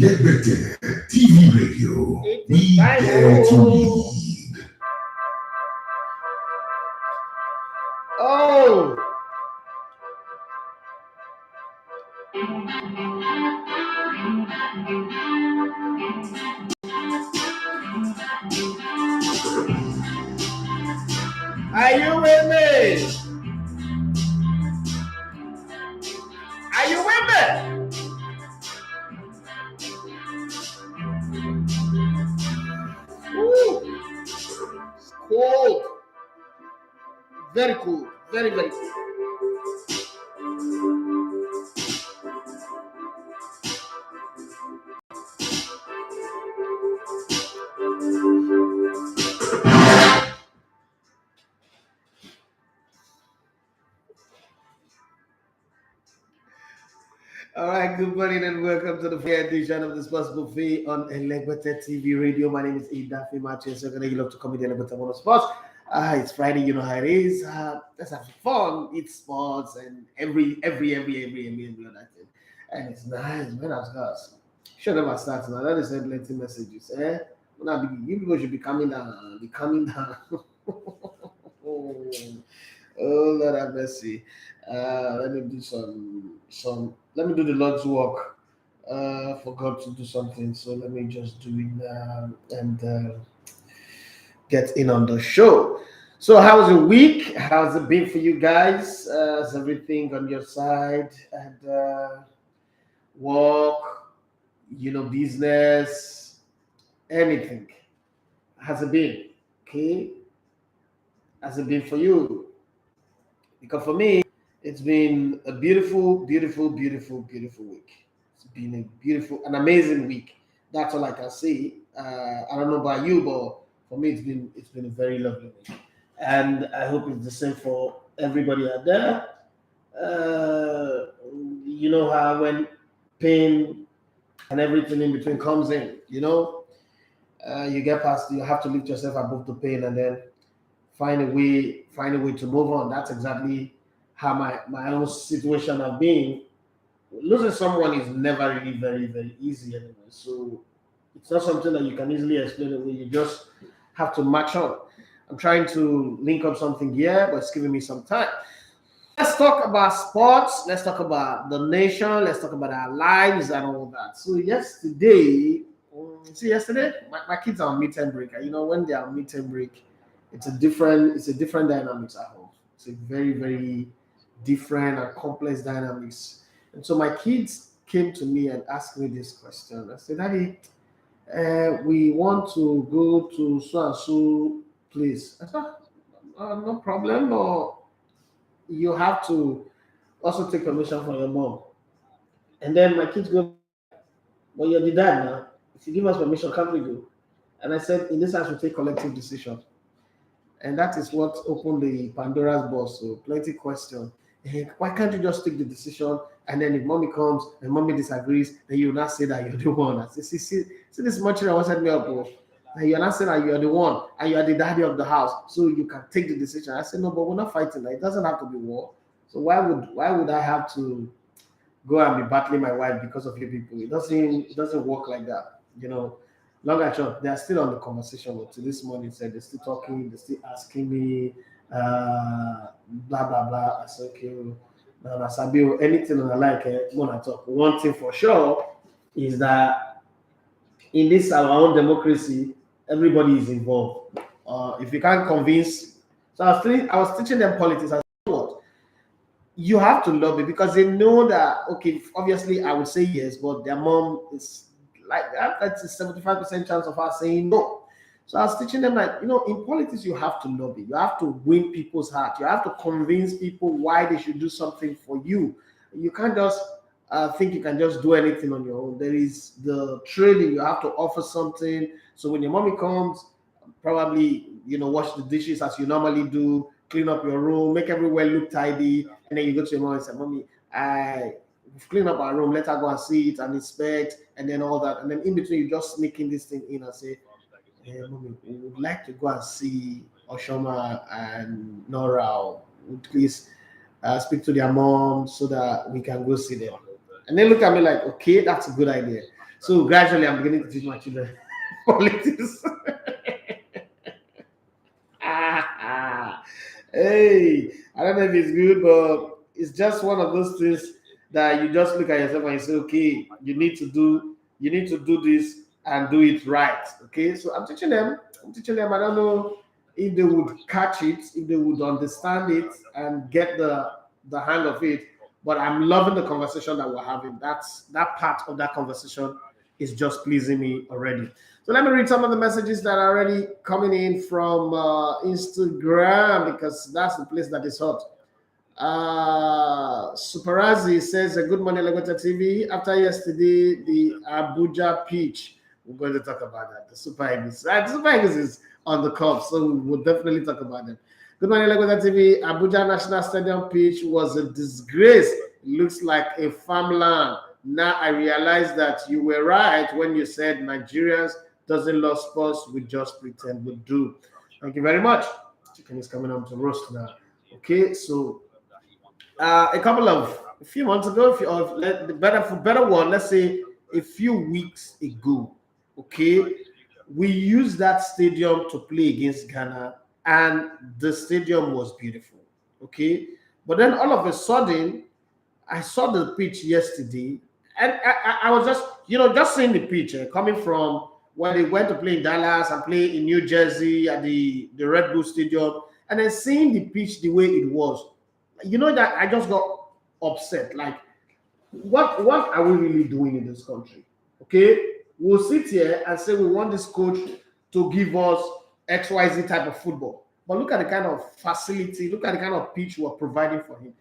Celebrity TV Radio. We dare to lead. Oh! Are you with me? Are you with me? Ooh. It's cold. Very cool. Very, very cool. All right, good morning and welcome to the fair edition of the Sports Buffet on Elegbete TV Radio. My name is Idafi Matches. So you love to come in the Elegbete Mono Sports. It's Friday, you know how it is. Let's have fun, eat sports, and every other thing. And it's nice, man. Of course. Shut up, start now. That is plenty messages. You people should be coming down. Be coming down. Oh Lord have mercy. Let me do some. Let me do the Lord's work. For God to do something. So let me just do it now and get in on the show. So how's the week? How's it been for you guys? Is everything on your side? And work, business, anything? Has it been? Okay. Has it been for you? Because for me, it's been a beautiful, beautiful, beautiful, beautiful week. It's been an amazing week. That's all I can say. I don't know about you, but for me, it's been a very lovely week, and I hope it's the same for everybody out there. You know how when pain and everything in between comes in, you get past. You have to lift yourself above the pain, and then find a way to move on. That's exactly how my own situation have been. Losing someone is never really very, very easy anyway. So it's not something that you can easily explain away. You just have to match on. I'm trying to link up something here, but it's giving me some time. Let's talk about sports. Let's talk about the nation. Let's talk about our lives and all that. So yesterday, my kids are on midterm break. When they are on midterm break, it's a different dynamics at home. It's a very, very different and complex dynamics. And so my kids came to me and asked me this question. I said, Daddy, we want to go to so and so place. I said, no problem, but you have to also take permission from your mom. And then my kids go, well, you're the dad now. If you give us permission, can't we go? And I said, in this house, we take collective decision. And that is what opened the Pandora's box. So plenty question. Why can't you just take the decision? And then if mommy comes and mommy disagrees, then you not say that you're the one. I say, see this much I set me up. And you're not saying that you're the one and you're the daddy of the house, so you can take the decision. I said, no, but we're not fighting. It doesn't have to be war. So why would I have to go and be battling my wife because of you people? It doesn't work like that. Long and short, they are still on the conversation. But to this morning, said they're still talking, they're still asking me, blah blah blah. I said, okay, now Sadio, anything I like, when I talk. One thing for sure is that in this our own democracy, everybody is involved. If you can't convince, so I was teaching them politics. I said, what? You have to love it because they know that. Okay, obviously I would say yes, but their mom is like that. That's a 75% chance of her saying no. So I was teaching them in politics, you have to lobby. You have to win people's heart. You have to convince people why they should do something for you. You can't just think you can just do anything on your own. There is the training. You have to offer something. So when your mommy comes, probably, wash the dishes as you normally do, clean up your room, make everywhere look tidy. And then you go to your mom and say, Mommy, we've cleaned up our room. Let her go and see it and inspect and then all that. And then in between, you just sneaking this thing in and say, hey, Mommy, we would like to go and see Oshoma and Nora. Would please speak to their mom so that we can go see them. And they look at me like, okay, that's a good idea. So gradually, I'm beginning to teach my children politics. Hey, I don't know if it's good, but it's just one of those things that you just look at yourself and you say, okay, you need to do this and do it right. Okay, so I'm teaching them. I don't know if they would catch it, if they would understand it and get the hang of it. But I'm loving the conversation that we're having. That part of that conversation is just pleasing me already. So let me read some of the messages that are already coming in from Instagram because that's the place that is hot. Superazzi says, good morning, Lagota TV. After yesterday, the Abuja pitch, we're going to talk about that. The Super Eagles. The Super Eagles is on the cup, so we will definitely talk about them. Good morning, Lagota TV. Abuja National Stadium pitch was a disgrace. It looks like a farmland. Now I realize that you were right when you said Nigerians doesn't love sports, we just pretend we do. Thank you very much. Chicken is coming on to roast now. Okay, so a few months ago, let's say a few weeks ago, okay, we used that stadium to play against Ghana, and the stadium was beautiful, okay. But then all of a sudden, I saw the pitch yesterday, and I was just seeing the pitch coming from when they went to play in Dallas and play in New Jersey at the Red Bull Stadium, and then seeing the pitch the way it was, that I just got upset. Like, what are we really doing in this country? Okay, we'll sit here and say we want this coach to give us XYZ type of football, but look at the kind of facility, look at the kind of pitch we're providing for him.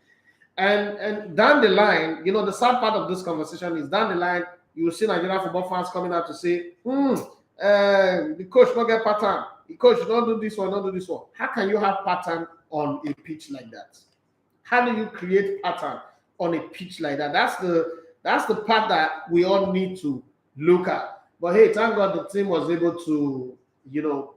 And down the line, the sad part of this conversation is down the line, you will see Nigerian football fans coming out to say, the coach don't get pattern. The coach don't do this one, don't do this one. How can you have pattern on a pitch like that? How do you create pattern on a pitch like that? That's the part that we all need to look at. But hey, thank God the team was able to,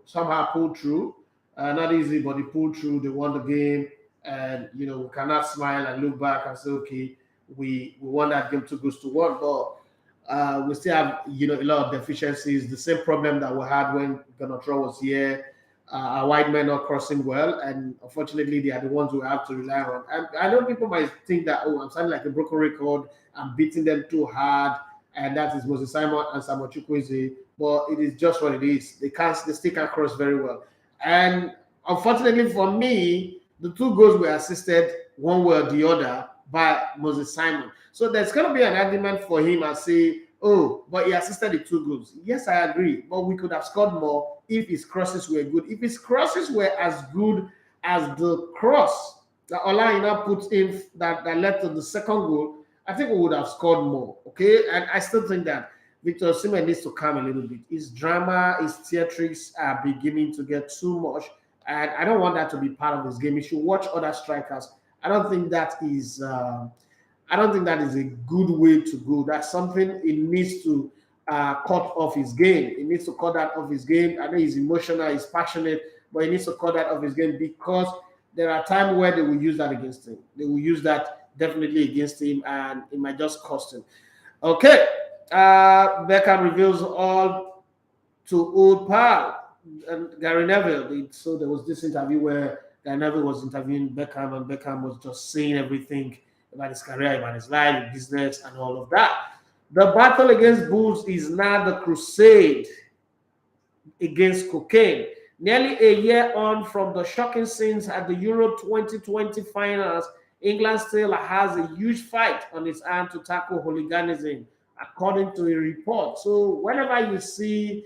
somehow pull through. Not easy, but they pulled through. They won the game. And we cannot smile and look back and say, okay, we won that game 2-1, but we still have a lot of deficiencies. The same problem that we had when Ganatra was here. Our white men are crossing well, and unfortunately, they are the ones we have to rely on. And I know people might think that, I'm sounding like a broken record. I'm beating them too hard, and that is Moses Simon and Samuel Chukwueze. But it is just what it is. They still can't cross very well. And unfortunately for me, the two goals were assisted one way or the other by Moses Simon. So there's going to be an argument for him and say, oh, but he assisted the two goals. Yes, I agree. But we could have scored more if his crosses were good. If his crosses were as good as the cross that Olaina put in that led to the second goal, I think we would have scored more. Okay? And I still think that Victor Osimhen needs to calm a little bit. His drama, his theatrics are beginning to get too much. And I don't want that to be part of his game. He should watch other strikers. I don't think that is a good way to go. That's something he needs to cut off his game. He needs to cut that off his game. I know he's emotional, he's passionate, but he needs to cut that off his game because there are times where they will use that against him. They will use that definitely against him, and it might just cost him. Okay, Beckham reveals all to old pal. And Gary Neville. So there was this interview where Gary Neville was interviewing Beckham, and Beckham was just saying everything about his career, about his life, his business, and all of that. The battle against Bulls is now the crusade against cocaine. Nearly a year on from the shocking scenes at the Euro 2020 finals, England still has a huge fight on its hand to tackle hooliganism, according to a report. So whenever you see,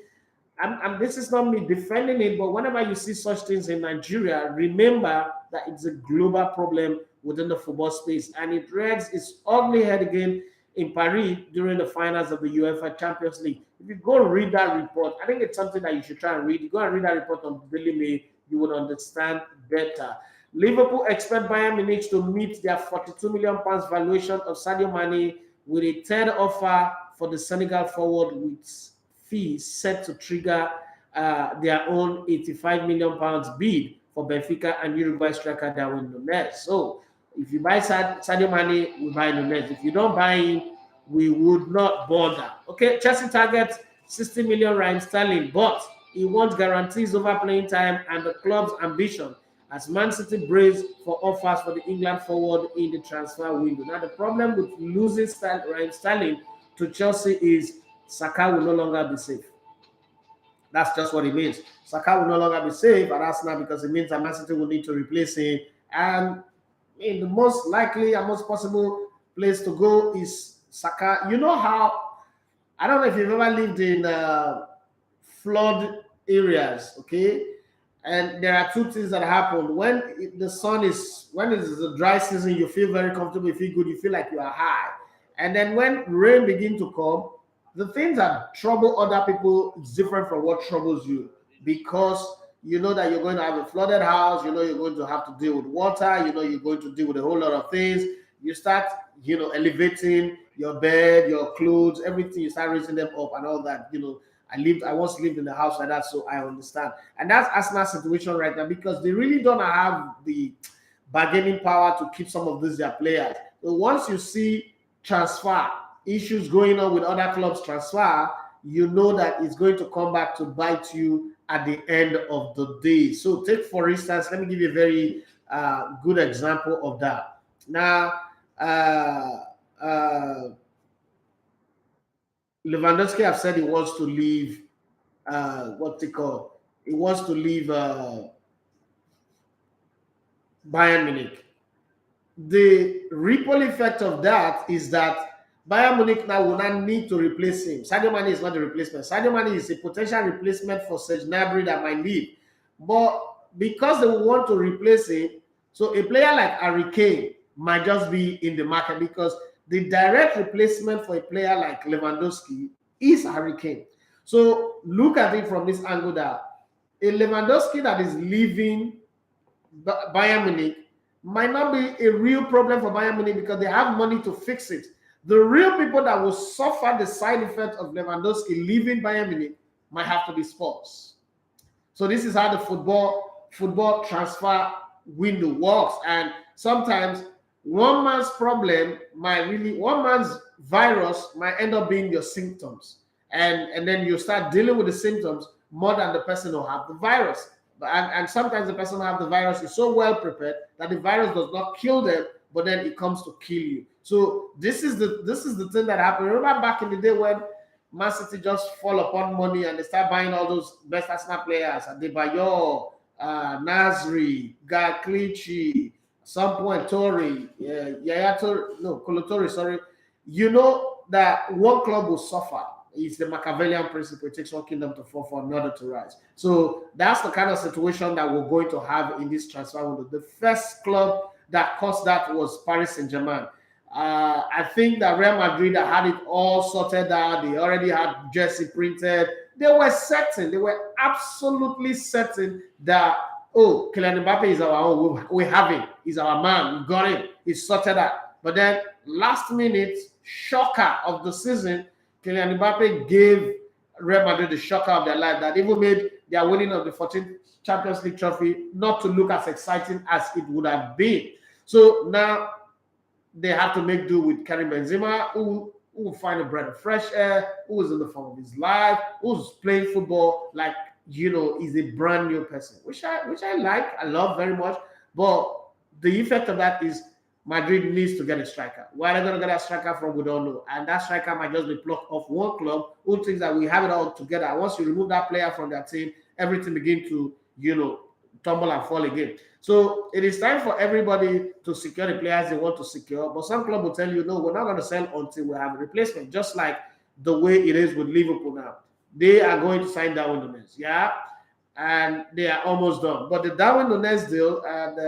and this is not me defending it, but whenever you see such things in Nigeria, remember that it's a global problem within the football space, and it rears its ugly head again in Paris during the finals of the UEFA Champions League. If you go read that report, I think it's something that you should try and read. You go and read that report on Daily Mail, you would understand better. Liverpool expect Bayern Munich to meet their £42 million valuation of Sadio Mane with a third offer for the Senegal forward, with fees set to trigger their own £85 million bid for Benfica and Uruguay striker Darwin Nunez. So if you buy Sadio Mane, we buy Nunez. If you don't buy him, we would not bother. Okay, Chelsea targets 60 million Raheem Sterling, but he wants guarantees over playing time and the club's ambition as Man City brace for offers for the England forward in the transfer window. Now, the problem with losing Raheem Sterling to Chelsea is Saka will no longer be safe. That's just what it means. Saka will no longer be safe at Arsenal because it means that Man City will need to replace him. And the most likely and most possible place to go is Saka. You know how, I don't know if you've ever lived in flood areas, okay? And there are two things that happen. When the sun is, when it is the dry season, you feel very comfortable, you feel good, you feel like you are high. And then when rain begins to come, the things that trouble other people is different from what troubles you, because you know that you're going to have a flooded house, you know you're going to have to deal with water, you know you're going to deal with a whole lot of things. You start, elevating your bed, your clothes, everything, you start raising them up and all that. I once lived in a house like that, so I understand. And that's Arsenal's situation right now, because they really don't have the bargaining power to keep some of these their players. So once you see transfer issues going on with other clubs transfer, you know that it's going to come back to bite you at the end of the day. So take, for instance, let me give you a very good example of that. Now, Lewandowski have said he wants to leave, he wants to leave Bayern Munich. The ripple effect of that is that Bayern Munich now will not need to replace him. Sadio Mane is not the replacement. Sadio Mane is a potential replacement for Serge Gnabry that might leave. But because they want to replace him, so a player like Harry Kane might just be in the market, because the direct replacement for a player like Lewandowski is Harry Kane. So look at it from this angle, that a Lewandowski that is leaving Bayern Munich might not be a real problem for Bayern Munich, because they have money to fix it. The real people that will suffer the side effect of Lewandowski leaving Bayern Munich might have to be Spurs. So this is how the football transfer window works. And sometimes one man's virus might end up being your symptoms. And then you start dealing with the symptoms more than the person who have the virus. And sometimes the person who have the virus is so well prepared that the virus does not kill them, but then it comes to kill you. So this is the thing that happened. Remember back in the day when Man City just fall upon money and they start buying all those best Arsenal players, Adebayor, Nasri, Galklichi, some point Tori, Kolotori, sorry. You know that one club will suffer. It's the Machiavellian principle. It takes one kingdom to fall for another to rise. So that's the kind of situation that we're going to have in this transfer window. The first club that caused that was Paris Saint-Germain. I think that Real Madrid had it all sorted out. They already had jersey printed. They were certain. They were absolutely certain that, Kylian Mbappe is our own. We have him. He's our man. We got him. He's sorted out. But then last minute, shocker of the season, Kylian Mbappe gave Real Madrid the shocker of their life, that even made their winning of the 14th Champions League trophy not to look as exciting as it would have been. So now they have to make do with Karim Benzema, who will find a breath of fresh air, who is in the form of his life, who's playing football like, is a brand new person, which I like, I love very much. But the effect of that is Madrid needs to get a striker. Where are they going to get a striker from? We don't know. And that striker might just be plucked off one club who thinks that we have it all together. Once you remove that player from their team, everything begins to, tumble and fall again. So it is time for everybody to secure the players they want to secure. But some club will tell you, no, we're not going to sell until we have a replacement, just like the way it is with Liverpool now. They are going to sign Darwin Nunez, yeah? And they are almost done. But the Darwin Nunez deal, and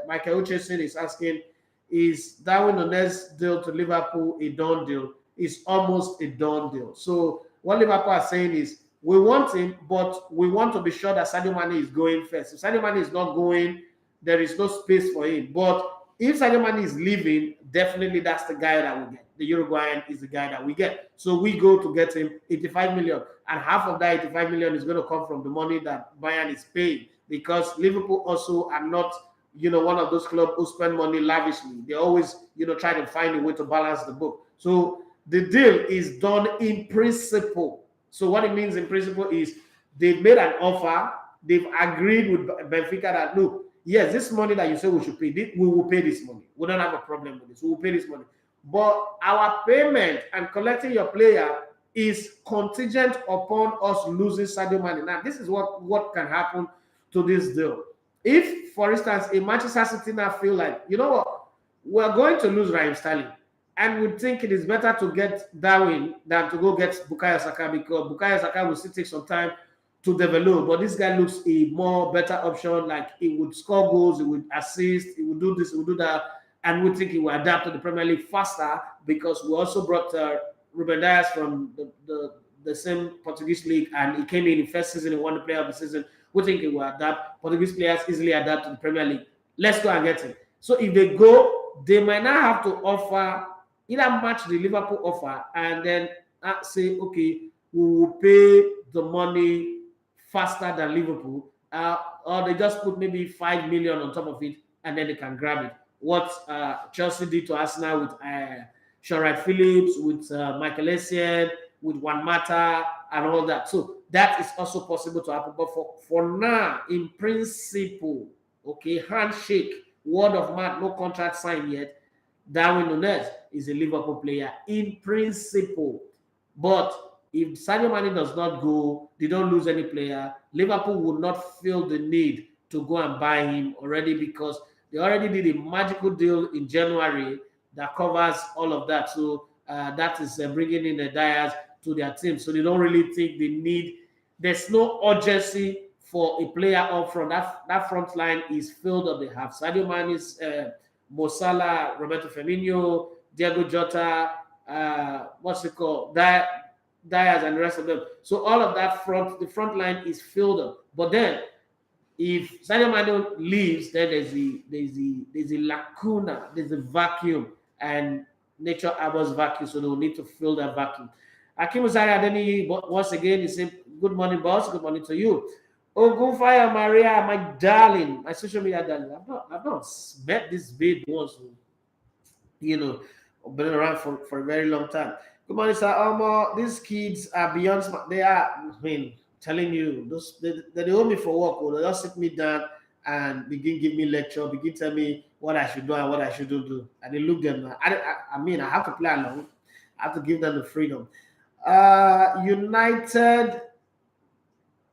Michael Hutchinson is asking, is Darwin Nunez deal to Liverpool a done deal? It's almost a done deal. So what Liverpool are saying is, we want him, but we want to be sure that Sadio Mane is going first. If Sadio Mane is not going, there is no space for him. But if Sadio Mane is leaving, definitely that's the guy that we get. The Uruguayan is the guy that we get. So we go to get him 85 million. And half of that 85 million is going to come from the money that Bayern is paying. Because Liverpool also are not, one of those clubs who spend money lavishly. They always, try to find a way to balance the book. So the deal is done in principle. So what it means in principle is they've made an offer, they've agreed with Benfica that, look, yes, this money that you say we should pay, we will pay this money. We don't have a problem with this. We will pay this money. But our payment and collecting your player is contingent upon us losing Sadio Mane. Now, this is what can happen to this deal. If, for instance, a Manchester City now feel like, you know what, we're going to lose Raheem Sterling, and we think it is better to get Darwin than to go get Bukayo Saka, because Bukayo Saka will still take some time to develop, but this guy looks a more better option. Like, he would score goals, he would assist, he would do this, he would do that, and we think he will adapt to the Premier League faster, because we also brought Ruben Dias from the same Portuguese league, and he came in first season, he won the player of the season. We think he will adapt. Portuguese players easily adapt to the Premier League. Let's go and get him. So if they go, they might not have to offer, either match the Liverpool offer and then say, okay, we will pay the money faster than Liverpool, or they just put maybe 5 million on top of it and then they can grab it. What Chelsea did to Arsenal with Sean Phillips, with Michael Essien, with Juan Mata and all that. So that is also possible to happen. But for now, in principle, okay, handshake, word of mouth, no contract signed yet, Darwin Nunez is a Liverpool player in principle. But if Sadio Mane does not go, they don't lose any player, Liverpool will not feel the need to go and buy him already, because they already did a magical deal in January that covers all of that. So that is bringing in the Dias to their team. So they don't really think they need, there's no urgency for a player up front. That front line is filled up. They have Sadio Mane, Mo Salah, Roberto Firmino, Diego Jota, what's it called? Dias and the rest of them. So all of that the front line is filled up. But then if Sadio Mane leaves, then there's a lacuna, there's a vacuum, and nature abhors vacuum, so they will need to fill that vacuum. Akim Uzari Adeni, once again, he said, good morning, boss. Good morning to you. Ogunfire Maria, my darling, my social media darling. I've not met this babe once, you know, been around for a very long time. Good morning, sir. These kids are beyond smart. They are, I mean, telling you, they owe me for work. They just sit me down and begin give me lecture, begin tell me what I should do and what I shouldn't do. And they look them. I mean, I have to play along. I have to give them the freedom. United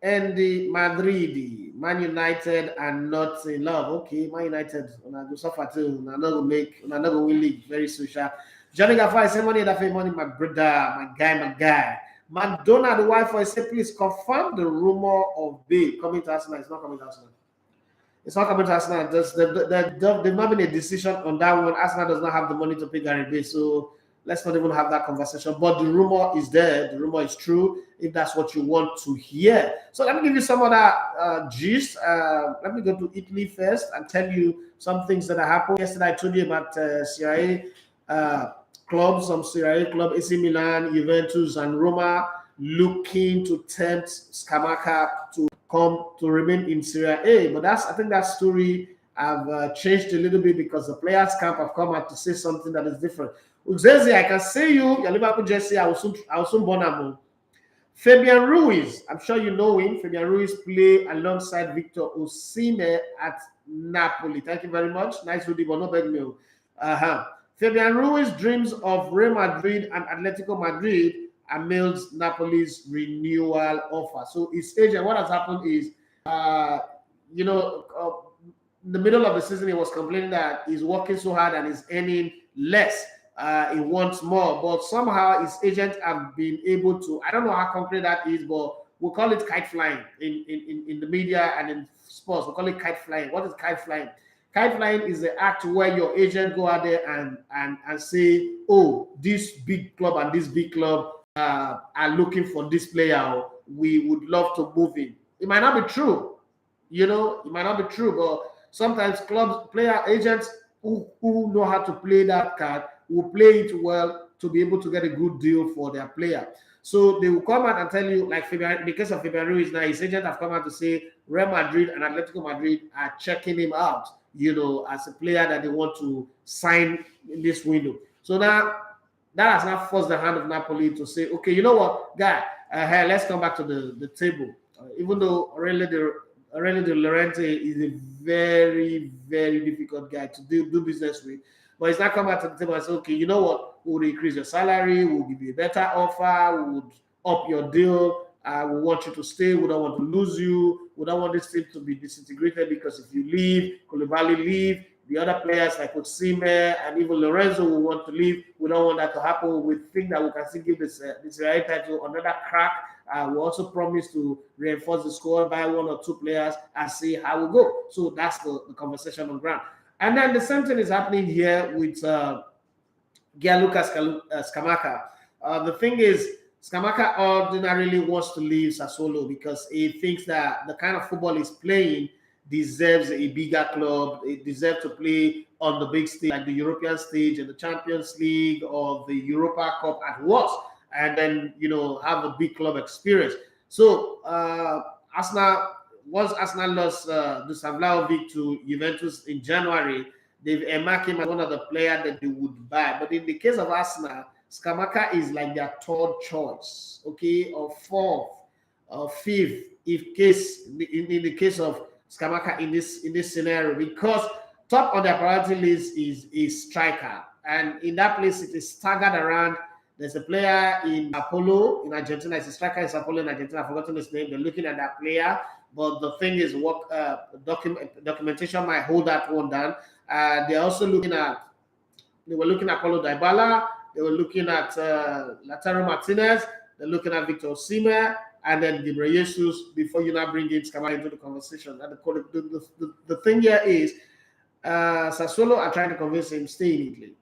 and the Madrid, Man United and not in love. Okay, Man United, I go suffer too. I'm not gonna win league. Very social. Johnny Gaffar, say money that money, my brother, my guy. Madonna, the wife, I say, please confirm the rumor of Bale coming to Arsenal. It's not coming to Arsenal. It's not coming to Arsenal. There's not been a decision on that one. Arsenal does not have the money to pay Gary Bale, so let's not even have that conversation. But the rumor is there. The rumor is true, if that's what you want to hear. So let me give you some of that gist. Let me go to Italy first and tell you some things that happened. Yesterday, I told you about Serie A clubs, some Serie A club, AC Milan, Juventus, and Roma looking to tempt Scamacca to come to remain in Serie A. But I think that story have changed a little bit, because the players' camp have come out to say something that is different. Uzezi, I can see you, your Liverpool jersey. I will soon born them. Fabian Ruiz, I'm sure you know him. Fabian Ruiz play alongside Victor Osimhen at Napoli. Thank you very much. Nice Rudy, but no bad meal. Fabian Ruiz dreams of Real Madrid and Atletico Madrid amidst Napoli's renewal offer. So his agent, what has happened is, in the middle of the season, he was complaining that he's working so hard and he's earning less. He wants more, but somehow his agent have been able to, I don't know how concrete that is, but we'll call it kite flying in the media and in sports. We'll call it kite flying. What is kite flying? Kite flying is the act where your agent go out there and say, oh, this big club and this big club are looking for this player. We would love to move him. It might not be true, it might not be true, but sometimes clubs, player agents who know how to play that card will play it well to be able to get a good deal for their player. So they will come out and tell you, like Fabian, because of Fabian Ruiz now, his agent have come out to say Real Madrid and Atletico Madrid are checking him out, as a player that they want to sign in this window. So now that has not forced the hand of Napoli to say, okay, you know what, guy, hey, let's come back to the table. Even though Aurelio De Laurentiis is a very, very difficult guy to do business with, but he's not come back to the table and say, okay, you know what, we'll increase your salary, we'll give you a better offer, we would up your deal. We want you to stay. We don't want to lose you. We don't want this team to be disintegrated because if you leave, Koulibaly leave, the other players like Osimhen and even Lorenzo will want to leave. We don't want that to happen. We think that we can still give this title another crack. We also promise to reinforce the squad by 1 or 2 players and see how we go. So that's the conversation on ground. And then the same thing is happening here with Gianluca Scamacca. The thing is, Scamacca ordinarily wants to leave Sassuolo because he thinks that the kind of football he's playing deserves a bigger club. It deserves to play on the big stage, like the European stage and the Champions League or the Europa Cup at worst, and then, you know, have a big club experience. So Arsenal, once Arsenal lost Dusan Vlahovic to Juventus in January, they've earmarked him as one of the players that they would buy. But in the case of Arsenal, Scamacca is like their 3rd choice, okay, or 4th or 5th, in the case of Scamacca in this scenario, because top on their priority list is striker, and in that place it is staggered around. There's a player in Apollo in Argentina. It's a striker in Apollo in Argentina. I've forgotten his name. They're looking at that player, but the thing is, documentation might hold that one down. They're also looking at. They were looking at Paulo Dybala. They were looking at Lautaro Martinez. They're looking at Victor Osimhen, and then Gabriel Jesus before you now bring in Scamacca into the conversation. And the thing here is, Sassuolo are trying to convince him, stay in Italy.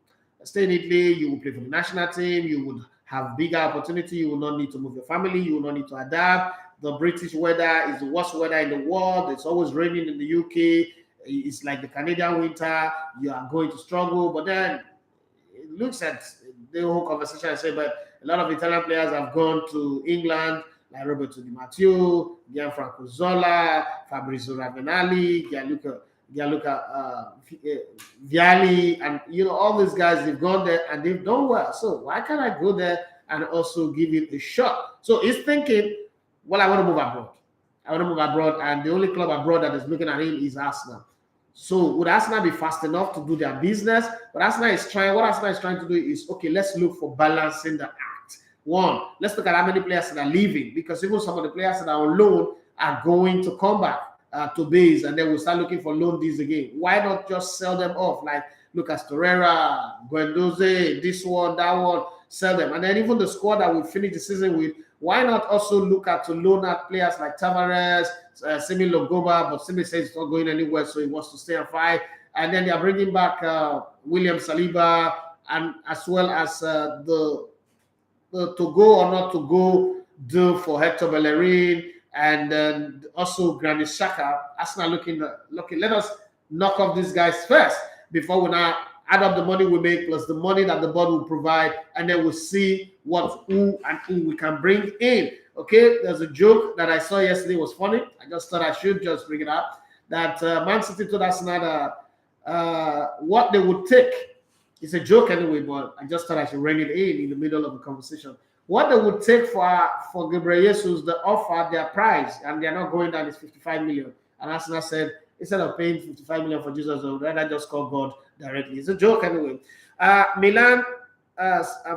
Stay in Italy, you will play for the national team, you would have bigger opportunity, you will not need to move your family, you will not need to adapt. The British weather is the worst weather in the world. It's always raining in the UK. It's like the Canadian winter. You are going to struggle. But then it looks at the whole conversation and say, but a lot of Italian players have gone to England, like Roberto Di Matteo, Gianfranco Zola, Fabrizio Ravenali, Gianluca Vialli, and you know, all these guys, they've gone there and they've done well. So why can't I go there and also give it a shot? So he's thinking, well, I want to move abroad. And the only club abroad that is looking at him is Arsenal. So would Arsenal be fast enough to do their business? What Arsenal is trying to do is, okay, let's look for balancing the act. One, let's look at how many players that are leaving, because even some of the players that are on loan are going to come back to base, and then we'll start looking for loan deals again. Why not just sell them off? Like Lucas Torreira, Guendouzi, this one, that one, sell them. And then even the squad that we finish the season with, why not also look at to loan out players like Tavares, Semi Logoba, but Semi says it's not going anywhere, so he wants to stay and fight. And then they are bringing back William Saliba, and as well as the to go or not to go deal for Hector Bellerin, and then also Granit Xhaka. Arsenal looking, let us knock off these guys first before we now add up the money we make plus the money that the board will provide, and then we'll see who we can bring in. Okay, there's a joke that I saw yesterday, was funny. I just thought I should just bring it up. That Man City told Arsenal what they would take. It's a joke anyway, but I just thought I should bring it in the middle of the conversation. What they would take for Gabriel Jesus, the offer, their price, and they're not going down, is 55 million. And Arsenal said, instead of paying 55 million for Jesus, they would rather just call God directly. It's a joke anyway. Milan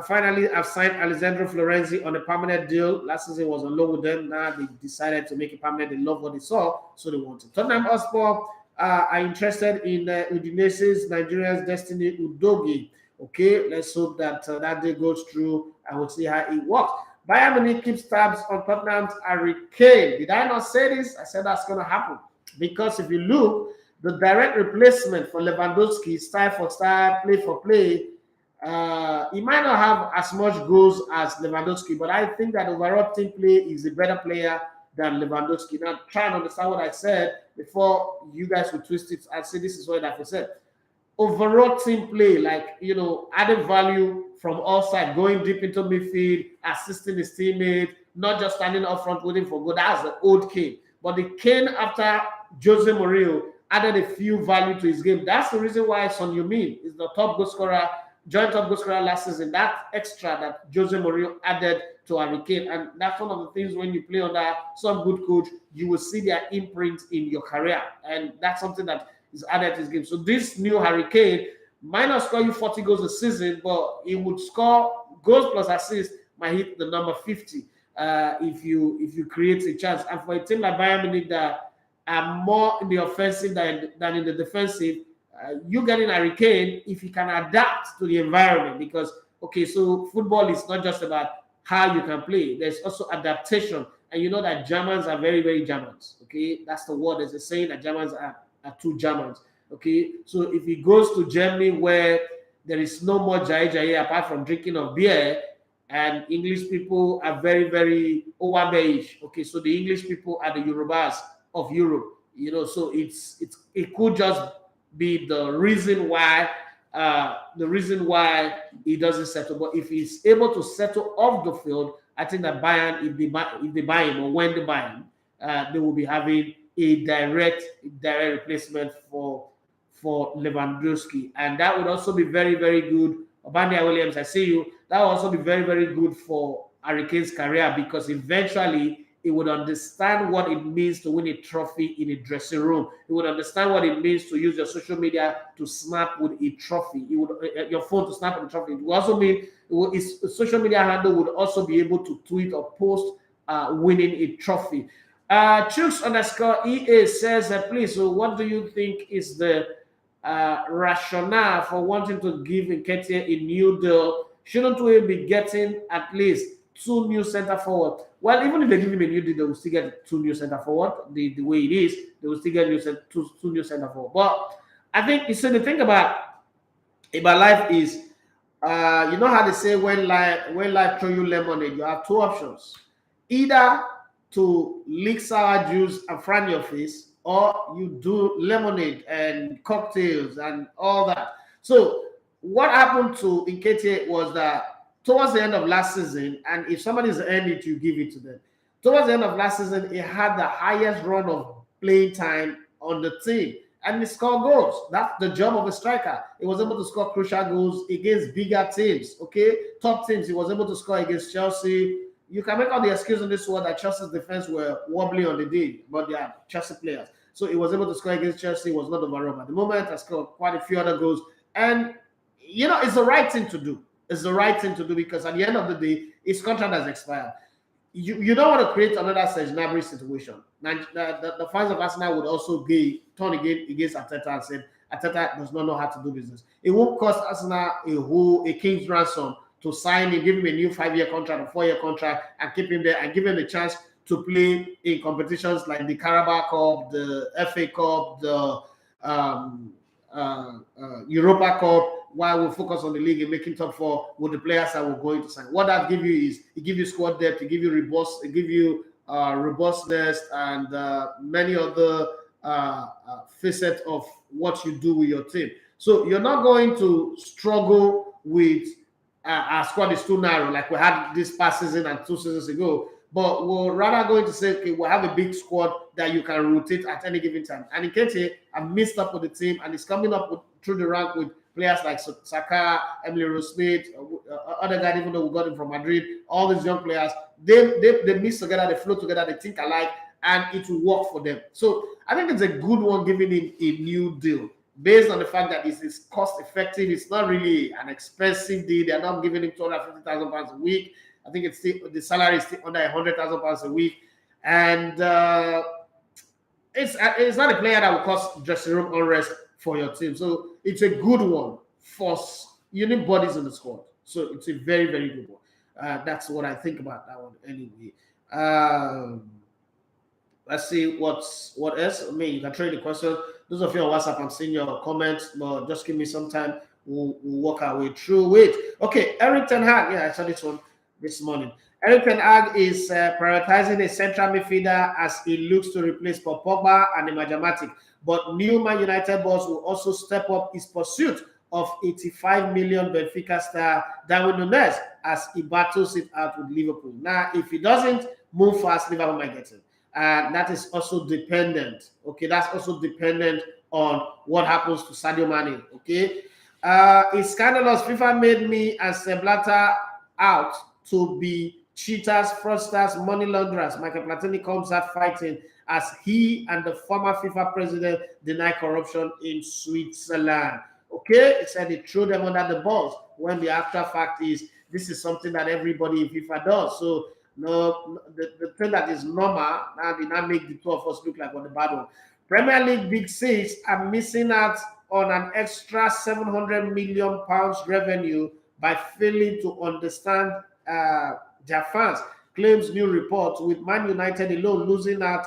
finally have signed Alessandro Florenzi on a permanent deal. Last season was on loan with them. Now they decided to make it permanent. They love what they saw, so they want to. Tottenham Hotspur are interested in Udinese's Nigeria's Destiny Udogi. Okay, let's hope that that day goes through and we'll see how it works. Bayern Munich keeps tabs on Tottenham's Harry Kane. Did I not say this? I said that's going to happen. Because if you look, the direct replacement for Lewandowski, style for style, play for play, he might not have as much goals as Lewandowski, but I think that overall team play is a better player than Lewandowski. Now, try and understand what I said before you guys will twist it and say this is what I said. Overall team play, like, you know, added value from all sides, going deep into midfield, assisting his teammate, not just standing up front waiting for goal. That's the old Kane. But the Kane after Jose Mourinho added a few value to his game. That's the reason why Son Heung-min is the top goal scorer joint top goal scorer last season. That extra that Jose Mourinho added to Harry Kane, and that's one of the things when you play under some good coach, you will see their imprint in your career, and that's something that is added to his game. So this new Harry Kane might not score you 40 goals a season, but he would score goals plus assists, might hit the number 50 if you create a chance. And for a team like Bayern Munich that are more in the offensive than in the defensive, you getting Harry Kane if you can adapt to the environment, because okay, so football is not just about how you can play. There's also adaptation, and you know that Germans are very, very Germans. Okay, that's the word. There's a saying that Germans are too Germans. Okay, so if he goes to Germany where there is no more jai apart from drinking of beer, and English people are very, very Owabeish. Okay, so the English people are the Yorubas of Europe. You know, so it could just be the reason why he doesn't settle. But if he's able to settle off the field, I think that Bayern, if they buy him or when they buy him, they will be having a direct replacement for Lewandowski, and that would also be very, very good. Obandia Williams, I see you. That would also be very, very good for Harry Kane's career, because eventually he would understand what it means to win a trophy in a dressing room. He would understand what it means to use your social media to snap with a trophy. He would your phone to snap with a trophy. It would also mean his social media handle would also be able to tweet or post winning a trophy. Chooks_EA says, please, so what do you think is the rationale for wanting to give Nketiah a new deal? Shouldn't we be getting at least 2 new center forward? Well, even if they give him a new deal, they will still get 2 new center forward. The way it is, they will still get two new center forward. But I think so. The thing about life is, you know how they say when life throw you lemonade, you have 2 options: either to lick sour juice and frown your face, or you do lemonade and cocktails and all that. So what happened to Nketiah was that towards the end of last season, and if somebody's earned it, you give it to them. Towards the end of last season, he had the highest run of playing time on the team, and he scored goals. That's the job of a striker. He was able to score crucial goals against bigger teams, okay? Top teams. He was able to score against Chelsea. You can make all the excuse on this one that Chelsea's defense were wobbly on the day, but they are Chelsea players. So he was able to score against Chelsea. He was not overrun at the moment. I scored quite a few other goals. And, you know, it's the right thing to do. It's the right thing to do, because at the end of the day, his contract has expired. You don't want to create another Serge Gnabry situation. The fans of Arsenal would also turn against Arteta and say Arteta does not know how to do business. It won't cost Arsenal a king's ransom to sign him, give him a new 5-year contract, a 4-year contract, and keep him there and give him the chance to play in competitions like the Carabao Cup, the FA Cup, the Europa Cup, while we focus on the league and making top 4 with the players that we're going to sign. What that give you is it give you squad depth, it give you robustness, and many other facets of what you do with your team. So you're not going to struggle with our squad is too narrow like we had this past season and 2 seasons ago. But we're rather going to say, okay, we'll have a big squad that you can rotate at any given time. And Nketiah have mixed up with the team, and he's coming up through the rank with players like Saka, Emily Rose-Smith, other guys, even though we got him from Madrid, all these young players, they mix together, they flow together, they think alike, and it will work for them. So I think it's a good one giving him a new deal based on the fact that it's cost effective. It's not really an expensive deal. They're not giving him £250,000 a week. I think the salary is still under £100,000 a week, and it's not a player that will cause dressing room unrest for your team. So it's a good one for you need bodies in the squad. So it's a very, very good one. That's what I think about that one anyway. Let's see what else. I mean, you can trade the question. Those of you on WhatsApp, I'm seeing your comments, but just give me some time. We'll work our way through it. Okay, Eric Ten Hag. Yeah, I saw this one this morning. Eric Ten Hag is prioritizing a central midfielder as he looks to replace Paul Pogba and Nemanja Matic. But new Man United boss will also step up his pursuit of 85 million Benfica star Darwin Nunez as he battles it out with Liverpool. Now, if he doesn't move fast, Liverpool might get him. And that is also dependent. Okay, that's also dependent on what happens to Sadio Mane. Okay. It's scandalous. FIFA made me and Seblata out to be cheaters, fraudsters, money launderers. Michael Platini comes out fighting as he and the former FIFA president deny corruption in Switzerland. Okay, he said he threw them under the bus when the after fact is this is something that everybody in FIFA does. So no, the thing that is normal now did not make the two of us look like on the bad one. Premier League Big Six are missing out on an extra 700 million pounds revenue by failing to understand their fans, claims new report, with Man United alone losing out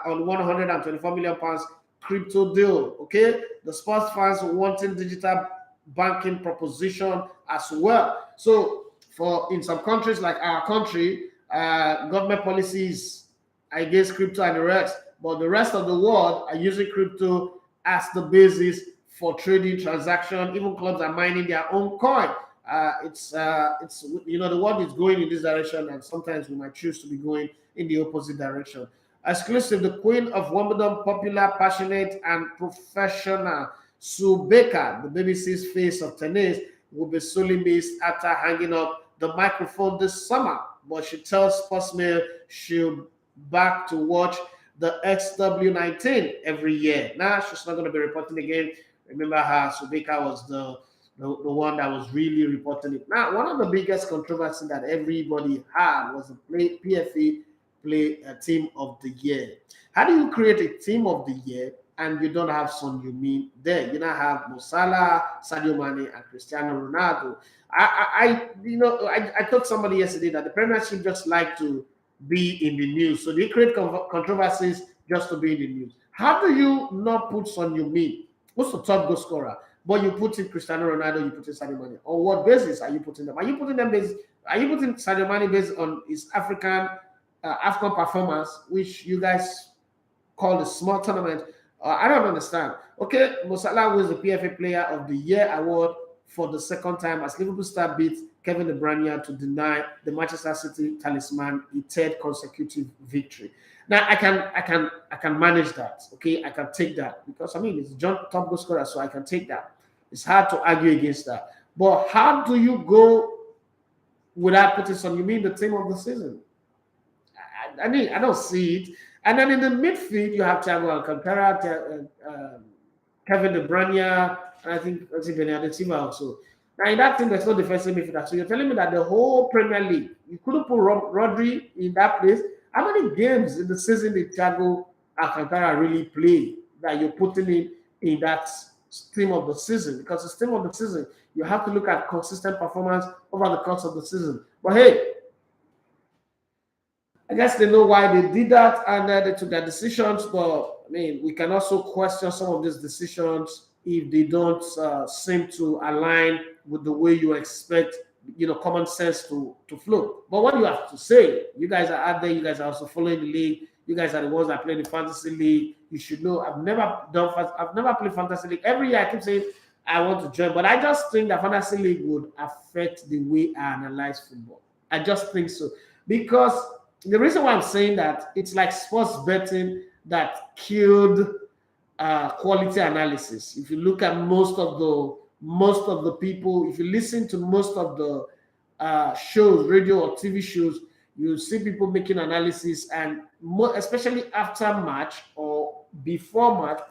on 124 million pounds crypto deal. Okay, the sports fans wanting digital banking proposition as well. So for in some countries like our country, government policies against crypto and the rest, but the rest of the world are using crypto as the basis for trading transaction. Even clubs are mining their own coin. It's you know, the world is going in this direction, and sometimes we might choose to be going in the opposite direction. Exclusive, the Queen of Wimbledon, popular, passionate, and professional Sue Baker, the BBC's face of tennis, will be sorely missed after hanging up the microphone this summer. But she tells Sportsmail she'll back to watch the XW19 every year. Now she's not going to be reporting again. Remember her, Subeka was the one that was really reporting it. Now, one of the biggest controversies that everybody had was the PFA play a team of the year. How do you create a team of the year and you don't have Son Heung-min there? You now have Mo Salah, Sadio Mane, and Cristiano Ronaldo. I told somebody yesterday that the Premiership just like to be in the news, so they create controversies just to be in the news. How do you not put Son Heung-min, who's the top goal scorer, but you put in Cristiano Ronaldo, you put in Sadio Mane? On what basis are you putting them? Are you putting Sadio Mane based on his AFCON performance, which you guys call the small tournament? I don't understand. Okay, Mo Salah wins the PFA Player of the Year award for the second time as Liverpool star beats Kevin De Bruyne to deny the Manchester City talisman a third consecutive victory. Now I can manage that. Okay, I can take that because I mean it's John top goal scorer, so I can take that. It's hard to argue against that. But how do you go without putting Son Heung-min the team of the season? I mean, I don't see it. And then in the midfield, you have Thiago Alcantara, Kevin De Bruyne, and I think Bernardo Silva also. Now, in that team, there's no defensive midfielder. So you're telling me that the whole Premier League, you couldn't put Rodri in that place? How many games in the season did Thiago Alcantara really play that you're putting in that team of the season? Because it's team of the season, you have to look at consistent performance over the course of the season. But hey, I guess they know why they did that and they took their decisions. But I mean, we can also question some of these decisions if they don't seem to align with the way you expect, common sense to flow. But what do you have to say? You guys are out there. You guys are also following the league. You guys are the ones that play the fantasy league. You should know. I've never played fantasy league. Every year I keep saying I want to join, but I just think that fantasy league would affect the way I analyze football. I just think so, because the reason why I'm saying that, it's like sports betting that killed quality analysis. If you look at most of the people, if you listen to most of the shows, radio or TV shows, you see people making analysis, and especially after match or before match,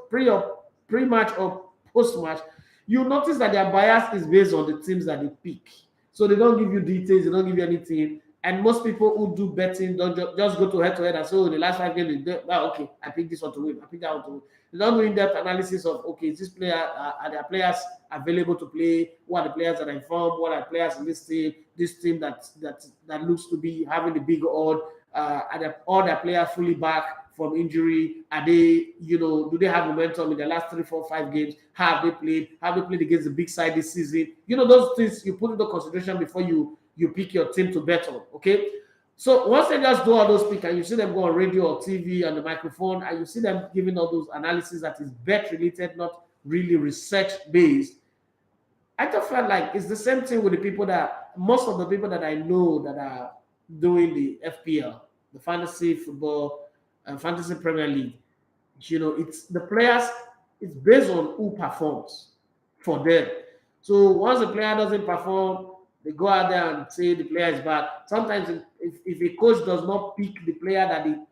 pre-match or post-match, you notice that their bias is based on the teams that they pick. So they don't give you details, they don't give you anything. And most people who do betting don't just go to head-to-head and say, oh, the last 5 games, okay, I picked this one to win, I picked that one to win. They don't do in-depth analysis of, okay, is this player, are there players available to play? What are the players that are informed? What are the players in this team that looks to be having the big odd? Are all their players fully back from injury? Are they, do they have momentum in the last 3, 4, 5 games? How have they played? Have they played against the big side this season? Those things you put into consideration before you pick your team to bet on, okay? So once they just do all those picks and you see them go on radio or TV and the microphone and you see them giving all those analysis that is bet-related, not really research-based, I just felt like it's the same thing with the people most of the people that I know that are doing the FPL, the Fantasy Football and Fantasy Premier League. It's the players, it's based on who performs. for them. So once the player doesn't perform, they go out there and say the player is bad. Sometimes if a coach does not pick the player that the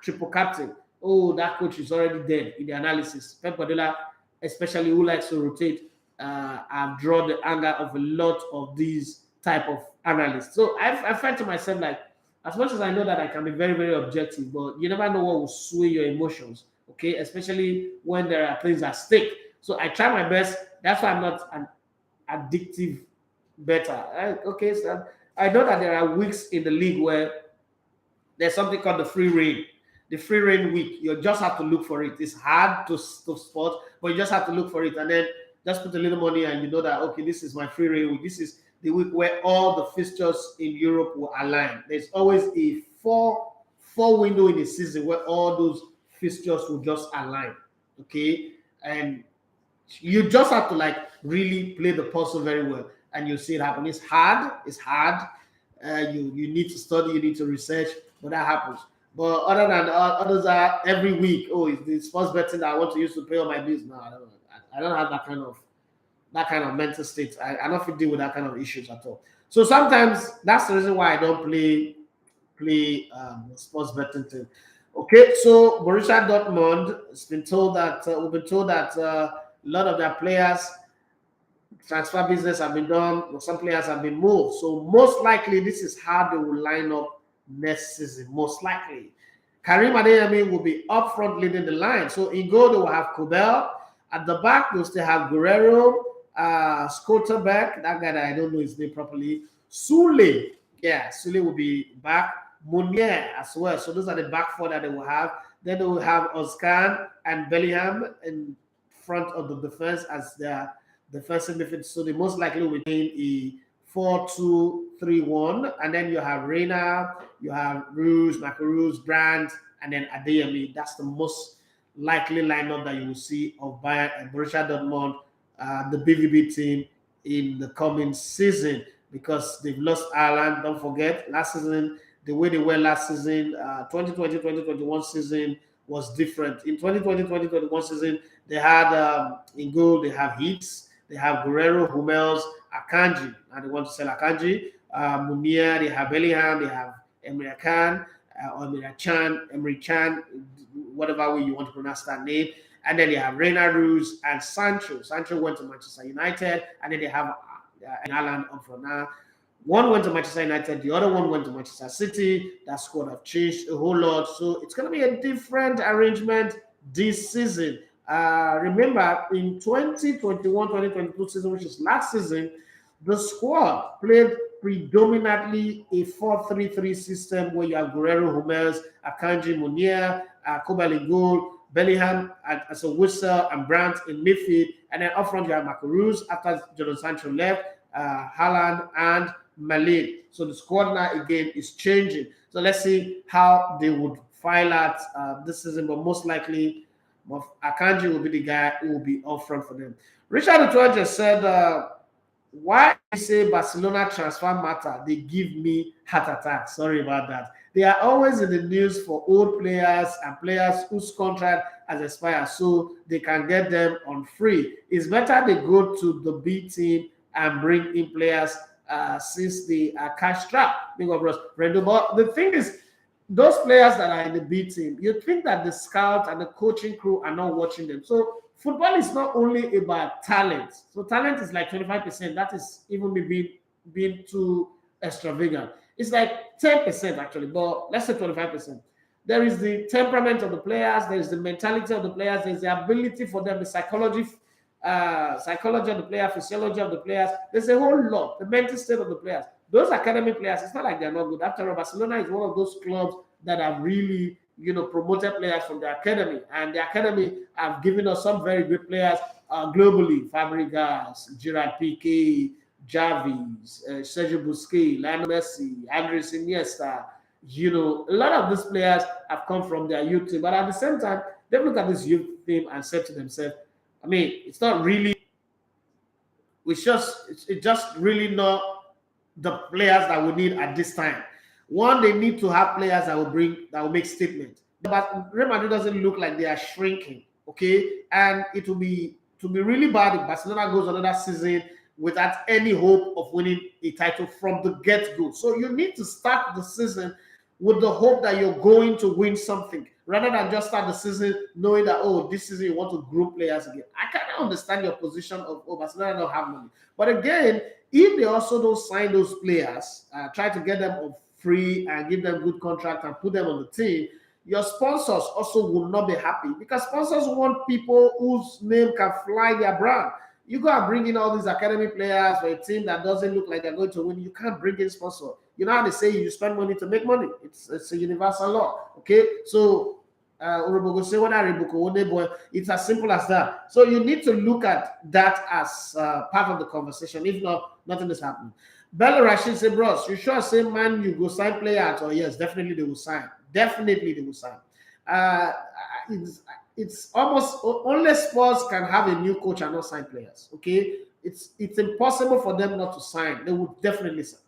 triple captain, oh, that coach is already dead in the analysis. Pep Guardiola, especially who likes to rotate, have drawn the anger of a lot of these type of analysts. So I find to myself like, as much as I know that I can be very, very objective, but you never know what will sway your emotions, okay? Especially when there are things at stake. So I try my best. That's why I'm not an addictive better. Okay, so I know that there are weeks in the league where there's something called the free reign. The free reign week, you just have to look for it. It's hard to spot, but you just have to look for it and then just put a little money and you know that, okay, this is my free reign week. This is the week where all the fixtures in Europe will align. There's always a four window in the season where all those fixtures will just align. Okay, and you just have to like really play the puzzle very well, and you see it happen. It's hard. It's hard. You need to study. You need to research, but that happens. But other than others are every week. Oh, it's the sports betting that I want to use to pay all my bills. No, I don't have that kind of mental state. I don't feel deal with that kind of issues at all. So sometimes that's the reason why I don't play sports betting thing. Okay, so Borussia Dortmund has been told that we've been told that a lot of their players transfer business have been done. Some players have been moved. So most likely this is how they will line up next season. Most likely, Karim Adeyemi will be up front leading the line. So in goal they will have Kobel. At the back they'll still have Guerrero, Scotterbeck, that guy that I don't know his name properly. Sule, yeah, Sule will be back. Mounier as well. So those are the back four that they will have. Then they will have Oscan and Bellingham in front of the defense as their defensive midfield. So they most likely will be a 4-2-3-1. And then you have Reina, you have Ruse, Macarouz, Brandt, and then Adeyemi. That's the most likely lineup that you will see of Bayern and Borussia Dortmund, the BVB team in the coming season, because they've lost Ireland. Don't forget, last season, the way they were last season, 2020-2021 season was different. In 2020-2021 season, they had in goal, they have Hicks, they have Guerrero, Hummels, Akanji, and they want to sell Akanji. Munir, they have Bellingham, they have Emre Can, or Emre Can, whatever way you want to pronounce that name. And then they have Reina, Ruse, and Sancho. Sancho went to Manchester United, and then they have Ireland up for now. One went to Manchester United, the other one went to Manchester City. That squad have changed a whole lot. So it's going to be a different arrangement this season. Remember, in 2021-2022 season, which is last season, the squad played predominantly a 4-3-3 system where you have Guerrero, Hummels, Akanji, Munir, Kobel in goal, Bellingham as a whistle, and Brandt in midfield. And then up front, you have Macarouz after Jadon Sancho left, Haaland, and Malin. So the squad now again is changing. So let's see how they would file out this season, but most likely Akanji will be the guy who will be up front for them. Richard Utuan just said, why I say Barcelona transfer matter, they give me heart attacks. Sorry about that. They are always in the news for old players and players whose contract has expired, so they can get them on free. It's better they go to the B team and bring in players since they are cash strapped. But the thing is, those players that are in the B team, you think that the scouts and the coaching crew are not watching them. So football is not only about talent. So talent is like 25%. That is even me being too extravagant. It's like 10% actually, but let's say 25%. There is the temperament of the players, there is the mentality of the players, there's the ability for them, the psychology of the player, physiology of the players. There's a whole lot, the mental state of the players. Those academy players, it's not like they're not good. After all, Barcelona is one of those clubs that have really, promoted players from the academy, and the academy have given us some very good players globally. Fabregas, Gerard Piqué, Xavi, Sergio Busquets, Lionel Messi, Andres Iniesta. A lot of these players have come from their youth team, but at the same time, they've looked at this youth team and said to themselves, it's not really, it's just really not the players that we need at this time. One, they need to have players that will make statements. But Real Madrid doesn't look like they are shrinking, okay? And it will be to be really bad if Barcelona goes another season without any hope of winning a title from the get-go. So you need to start the season with the hope that you're going to win something, rather than just start the season knowing that, oh, this season you want to group players again. I kind of understand your position of, oh, Barcelona don't have money. But again, if they also don't sign those players, try to get them on free and give them good contract and put them on the team, your sponsors also will not be happy, because sponsors want people whose name can fly their brand. You go and bring in all these academy players for a team that doesn't look like they're going to win. You can't bring in sponsor. You know how they say you spend money to make money. It's a universal law. Okay, so it's as simple as that. So you need to look at that as part of the conversation. If not, nothing is happening. Bella Rashid said, bros, you sure say, man, you go sign player at all? Yes, definitely they will sign. Definitely they will sign. It's almost only Spurs can have a new coach and not sign players. Okay, it's impossible for them not to sign. They would definitely sign.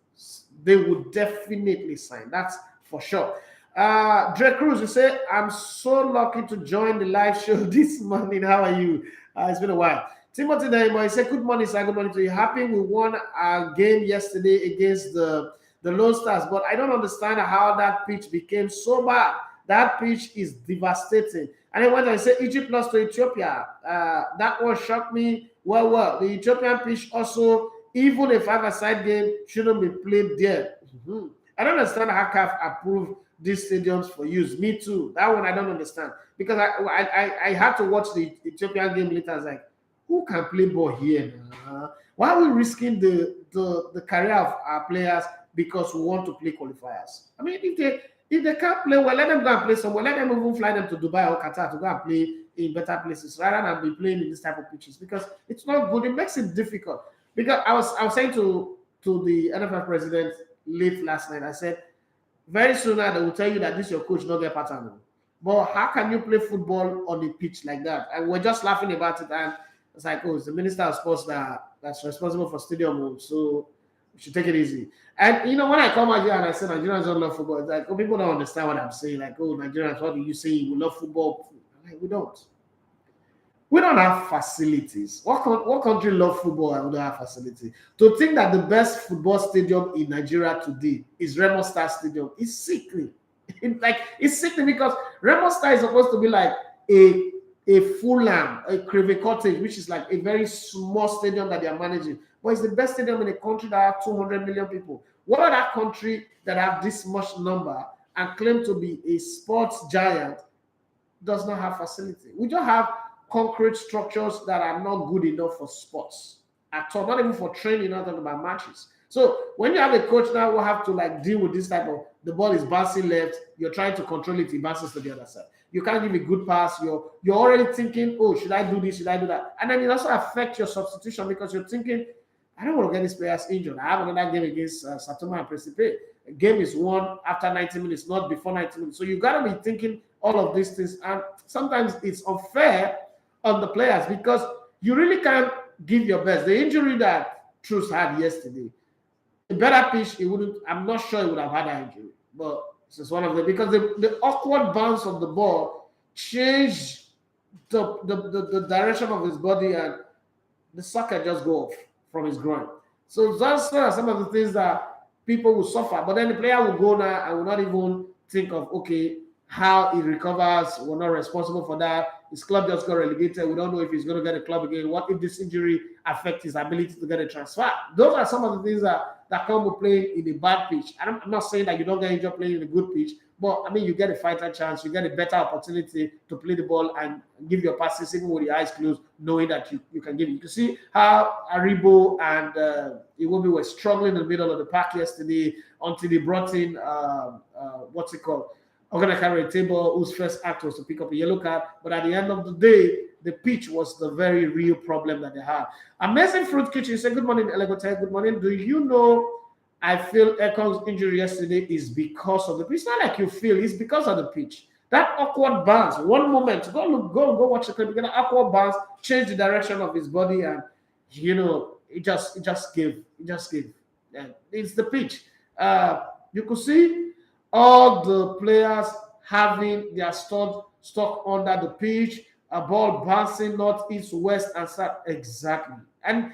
They would definitely sign. That's for sure. Dre Cruz, you say, I'm so lucky to join the live show this morning. How are you? It's been a while. Timothy Daimo, he said, good morning, sir. Good morning to you. Happy we won our game yesterday against the Lone Stars, but I don't understand how that pitch became so bad. That pitch is devastating. And then when I say Egypt lost to Ethiopia, that one shocked me. Well, the Ethiopian pitch also, even a five-a-side game, shouldn't be played there. I don't understand how CAF approved these stadiums for use. Me too. That one I don't understand, because I had to watch the Ethiopian game later. I was like, who can play ball here? Why are we risking the career of our players because we want to play qualifiers? I mean, if they can't play well, let them go and play somewhere. Let them even fly them to Dubai or Qatar to go and play in better places, rather than be playing in this type of pitches, because it's not good. It makes it difficult. Because I was saying to the NFL president late last night, I said, very soon now they will tell you that this your coach not get pattern. But how can you play football on the pitch like that? And we're just laughing about it, and it's like, oh, it's the minister of sports that's responsible for stadium moves, so we should take it easy. And you know, when I come out here and I say Nigerians don't love football, it's like, oh, people don't understand what I'm saying. Like, oh, Nigerians, what do you say? We love football? Like, we don't. We don't have facilities. What country love football and we don't have facilities? To think that the best football stadium in Nigeria today is Remo Star Stadium is sickening. It's sickening, because Remo Star is supposed to be like a Fulham, a Creve Cottage, which is like a very small stadium that they are managing. But it's the best stadium in a country that has 200 million people. What other country that have this much number and claim to be a sports giant does not have facility? We don't have concrete structures that are not good enough for sports at all, not even for training, not talking about matches. So when you have a coach now who have to like deal with this type of, the ball is bouncing left, you're trying to control it, it bounces to the other side. You can't give a good pass. You're already thinking, oh, should I do this? Should I do that? And then it also affects your substitution, because you're thinking, I don't want to get these players injured. I have another game against Satoma and Principe. A game is won after 90 minutes, not before 90 minutes. So you got to be thinking all of these things. And sometimes it's unfair on the players, because you really can't give your best. The injury that Truss had yesterday, a better pitch, I'm not sure he would have had an injury. But this is one of them, because the awkward bounce of the ball changed the direction of his body, and the socket just go off from his groin. So those are some of the things that people will suffer. But then the player will go now and will not even think of, okay, how he recovers. We're not responsible for that. His club just got relegated. We don't know if he's going to get a club again. What if this injury affects his ability to get a transfer? Those are some of the things that come with playing in a bad pitch. I'm not saying that you don't get injured playing in a good pitch, but I mean, you get a fighter chance, you get a better opportunity to play the ball and give your passes even with your eyes closed, knowing that you can give it. You can see how Aribo and Iwobi were struggling in the middle of the park yesterday until they brought in what's it called? Ogana carry a table whose first act was to pick up a yellow card, but at the end of the day, the pitch was the very real problem that they had. Amazing Fruit Kitchen said, good morning, Elegote. Good morning. Do you know I feel Ekon's injury yesterday is because of the pitch? It's not like you feel, it's because of the pitch. That awkward bounce, one moment, go watch the clip, get an awkward bounce, change the direction of his body, and you know, it just gave. And it's the pitch. You could see all the players having their stuck under the pitch, a ball bouncing north, east, west, and south. Exactly. And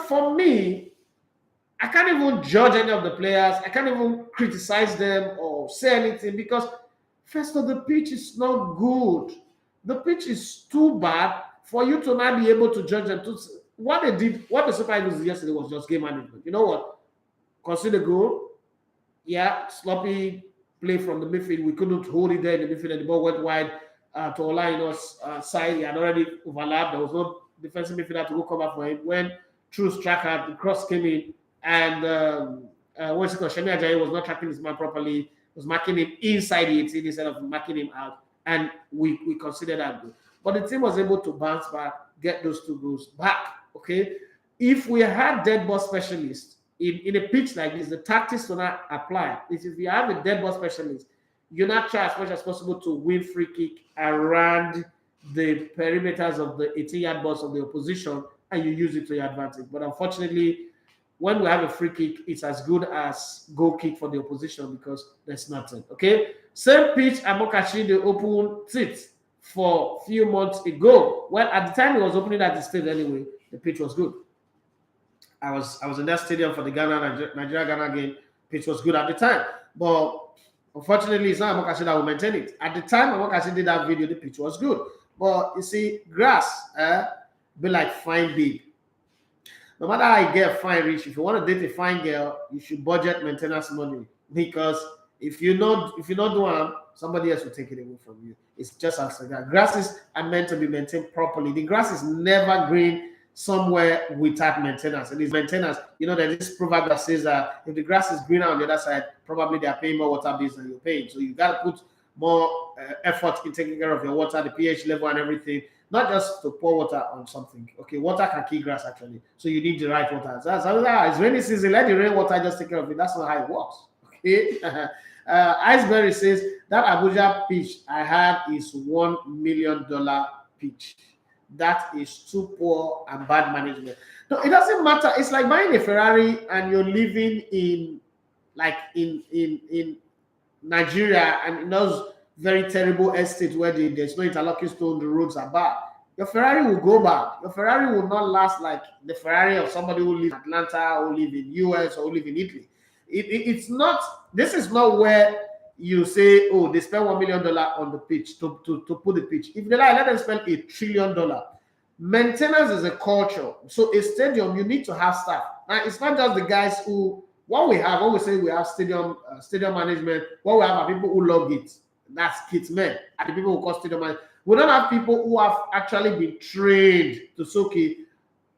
for me, I can't even judge any of the players. I can't even criticize them or say anything because, first of all, the pitch is not good. The pitch is too bad for you to not be able to judge them. What the Super Eagles did yesterday was just game management. You know what? Consider goal. Yeah, sloppy play from the midfield. We couldn't hold it there in the midfield, and the ball went wide to Olaino's side. He had already overlapped. There was no defensive midfielder to go cover for him. When through striker, the cross came in, and what's it called? Shemi Ajayi was not tracking his man properly. Was marking him inside the 18 instead of marking him out, and we considered that good. But the team was able to bounce back, get those 2 goals back. Okay, if we had dead ball specialists in a pitch like this, the tactics do not apply. If you have a dead ball specialist, you not try as much as possible to win free kick around the perimeters of the 18-yard box of the opposition, and you use it to your advantage. But unfortunately, when we have a free kick, it's as good as goal kick for the opposition because there's nothing. Okay, same pitch Amokachi they opened it for a few months ago. Well, at the time it was opening at the stage anyway, the pitch was good. I was in that stadium for the Nigeria-Ghana game. Pitch was good at the time, but unfortunately, it's not Amokachi that will maintain it. At the time Amokachi did that video, the pitch was good. But you see, grass be like fine babe. No matter how you get fine rich, if you want to date a fine girl, you should budget maintenance money because if you not do them, somebody else will take it away from you. It's just as like that. Grasses are meant to be maintained properly. The grass is never green somewhere without maintenance. It is maintenance. There's this proverb that says that if the grass is greener on the other side, probably they are paying more water bills than you're paying. So you got to put more effort in taking care of your water, the pH level and everything, not just to pour water on something. Okay, water can kill grass actually. So you need the right water. It's rainy season, let the rainwater just take care of it. That's not how it works. Okay. Iceberry says that Abuja pitch I had is $1 million pitch. That is too poor and bad management. No, it doesn't matter. It's like buying a Ferrari and you're living in Nigeria and in those very terrible estates where there's no interlocking stone, the roads are bad. Your Ferrari will go bad. Your Ferrari will not last like the Ferrari of somebody who lives in Atlanta, or live in US, or live in Italy. It's not. This is not where you say, oh, they spent $1 million on the pitch to put the pitch. If they like, let them spend $1 trillion. Maintenance is a culture. So a stadium, you need to have staff. Now, it's not just the guys who, what we say we have stadium management, what we have are people who log it. That's kit men. And the people who call stadium management. We don't have people who have actually been trained to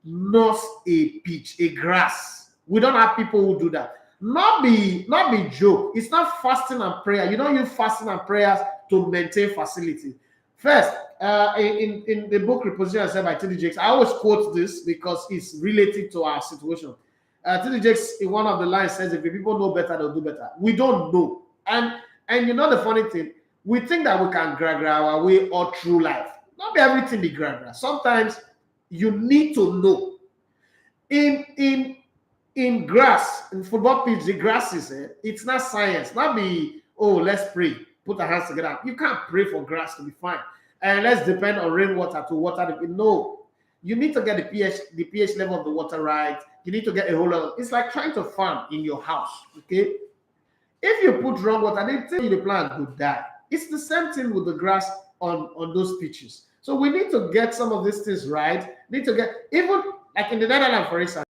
nurse a pitch, a grass. We don't have people who do that. Not be joke. It's not fasting and prayer. You don't use fasting and prayers to maintain facility. First, in the book Reposition Yourself by TD Jakes, I always quote this because it's related to our situation. TD Jakes in one of the lines says, if the people know better, they'll do better. We don't know. And the funny thing, we think that we can gra our way all through life. Not be everything be gra. Sometimes you need to know. In grass, in football pitch, the grass is it's not science. Not be, oh, let's pray, put our hands together. You can't pray for grass to be fine. And let's depend on rainwater to water the. No, you need to get the pH level of the water right. You need to get a whole lot. It's like trying to farm in your house. Okay, if you put wrong water, they tell you the plant would die. It's the same thing with the grass on those pitches. So we need to get some of these things right. Need to get even like in the Netherlands, for instance.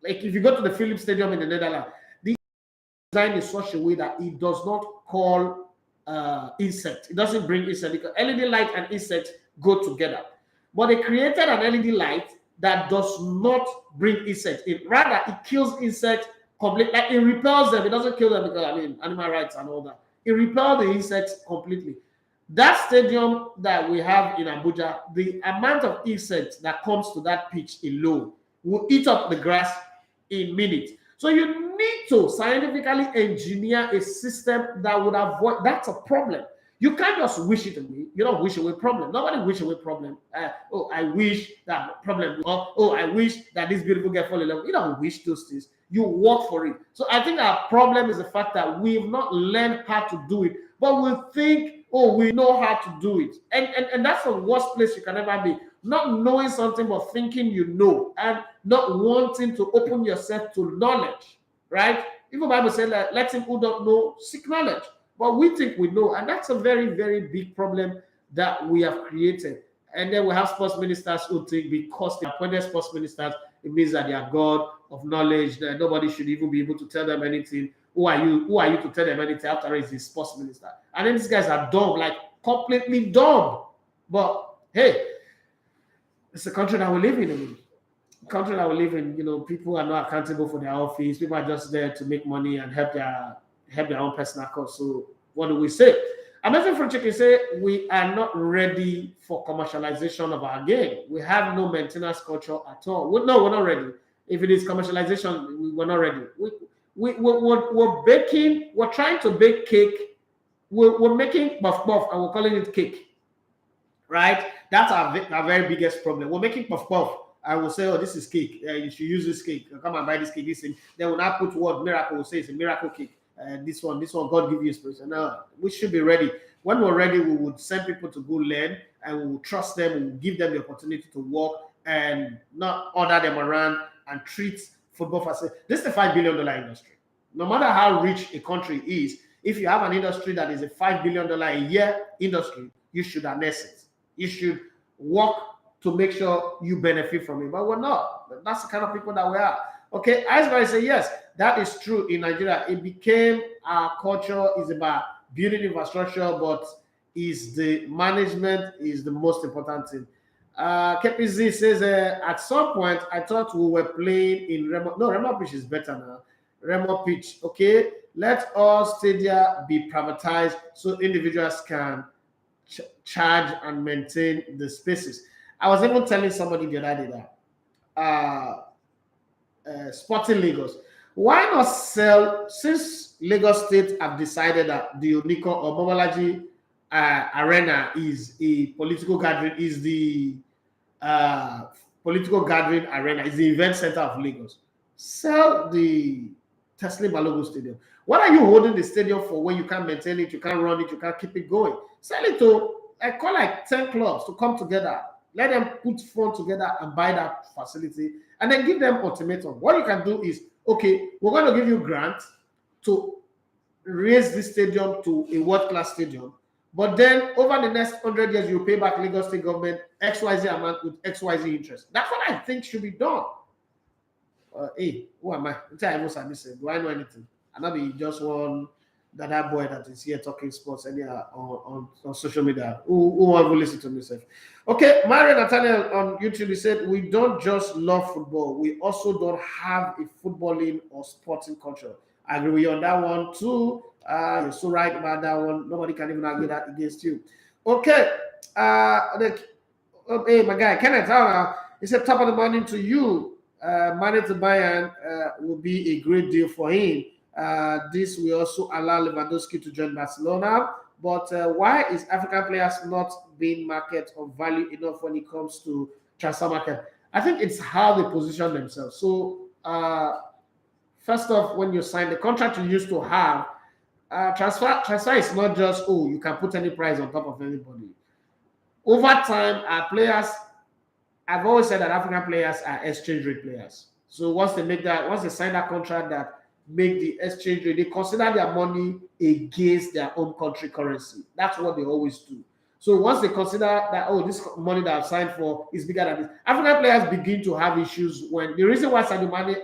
Like if you go to the Philips Stadium in the Netherlands, the design is such a way that it does not call insect. It doesn't bring insect because LED light and insect go together. But they created an LED light that does not bring insect. Rather, it kills insects completely. Like it repels them. It doesn't kill them because animal rights and all that. It repels the insects completely. That stadium that we have in Abuja, the amount of insects that comes to that pitch alone will eat up the grass in minutes. So you need to scientifically engineer a system that would avoid. That's a problem. You can't just wish it away. You don't wish away problem. Nobody wish away problem. I wish that problem. I wish that this beautiful girl fall in love. You don't wish those things. You work for it. So I think our problem is the fact that we've not learned how to do it, but we think, we know how to do it. And that's the worst place you can ever be. Not knowing something, but thinking you know, and not wanting to open yourself to knowledge, right? Even the Bible said that let him who don't know seek knowledge. But we think we know, and that's a very, very big problem that we have created. And then we have sports ministers who think because they appointed sports ministers, it means that they are God of knowledge, that nobody should even be able to tell them anything. Who are you to tell them anything after he's a sports minister? And then these guys are dumb, like completely dumb. But hey, it's the country that we live in. The country that we live in, people are not accountable for their office. People are just there to make money and help their own personal cause. So what do we say? Amazing Fruit Chicken say we are not ready for commercialization of our game. We have no maintenance culture at all. We're not ready. If it is commercialization, we're not ready. We're baking. We're trying to bake cake. We're making puff puff and we're calling it cake, right? That's our very biggest problem. We're making puff puff. I will say, this is cake. You should use this cake. Come and buy this cake. This thing. Then when I put word miracle, we'll say it's a miracle cake. This one, God give you inspiration. No, we should be ready. When we're ready, we would send people to go learn, and we will trust them. We will give them the opportunity to work and not order them around and treat football facilities. This is a $5 billion industry. No matter how rich a country is, if you have an industry that is a $5 billion a year industry, you should harness it. You should work to make sure you benefit from it. But we're not. That's the kind of people that we are. Okay, Iceberg say yes, that is true in Nigeria. It became our culture is about building infrastructure, but is the management is the most important thing. KPZ says at some point I thought we were playing in Remo. No, Remo pitch is better now. Remo pitch. Okay, let all stadia be privatized so individuals can charge and maintain the spaces. I was even telling somebody the other day that Sporting Lagos, why not sell, since Lagos State have decided that the Oniko or Mobolaji Arena is a political gathering, is the political gathering arena, is the event center of Lagos. Sell the Tesla Balogun Stadium. What are you holding the stadium for when you can't maintain it, you can't run it, you can't keep it going? Sell it to, I call like 10 clubs to come together. Let them put funds together and buy that facility and then give them ultimatum. What you can do is, okay, we're going to give you grant to raise this stadium to a world-class stadium. But then over the next 100 years, you pay back Lagos State government XYZ amount with XYZ interest. That's what I think should be done. Hey, who am I? Do I know anything? And not be just one that boy that is here talking sports anyhow on social media. Who want to listen to himself? Okay, Mario Nathaniel on YouTube, he said, we don't just love football. We also don't have a footballing or sporting culture. I agree with you on that one too. You're so right about that one. Nobody can even argue that against you. Okay. Hey, my guy, Kenneth, he said, top of the morning to you. Mane to Bayern will be a great deal for him. This will also allow Lewandowski to join Barcelona. But why is African players not being market of value enough when it comes to transfer market? I think it's how they position themselves. So, first off, when you sign the contract you used to have, transfer is not just, you can put any price on top of anybody. Over time, our players, I've always said that African players are exchange rate players. So once they sign that contract that make the exchange rate, they consider their money against their own country currency. That's what they always do. So once they consider that, this money that I've signed for is bigger than this, African players begin to have issues when the reason why Sadio Mane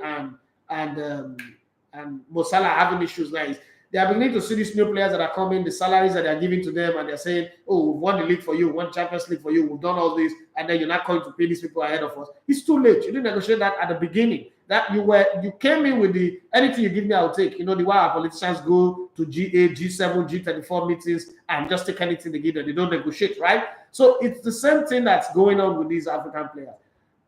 and Mo Salah are having issues now is they are beginning to see these new players that are coming, the salaries that they are giving to them, and they're saying, we've won the league for you, we won Champions League for you, we've done all this, and then you're not going to pay these people ahead of us. It's too late. You didn't negotiate that at the beginning. That you came in with the anything you give me, I'll take. You know, the way our politicians go to G8, G7, G34 meetings and just take anything they give them. They don't negotiate, right? So it's the same thing that's going on with these African players.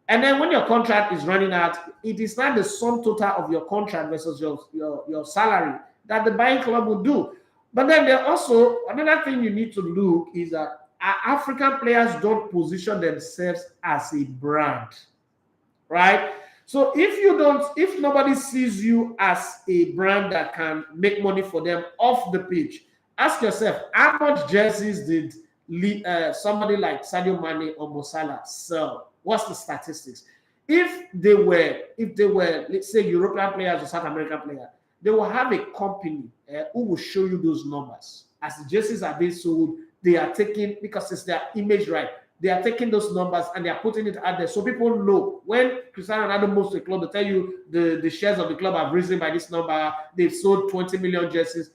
And then when your contract is running out, it is not the sum total of your contract versus your salary that the buying club will do. But then there also another thing you need to look is that African players don't position themselves as a brand, right? So if nobody sees you as a brand that can make money for them off the pitch, ask yourself how much jerseys did somebody like Sadio Mane or Mo Salah sell? What's the statistics? If they were, let's say European players or South American players, they will have a company who will show you those numbers. As the jerseys are being sold, they are taking, because it's their image, right? They are taking those numbers and they are putting it out there so people know. When Cristiano Ronaldo moves to the club, they tell you the shares of the club have risen by this number. They've sold 20 million jerseys.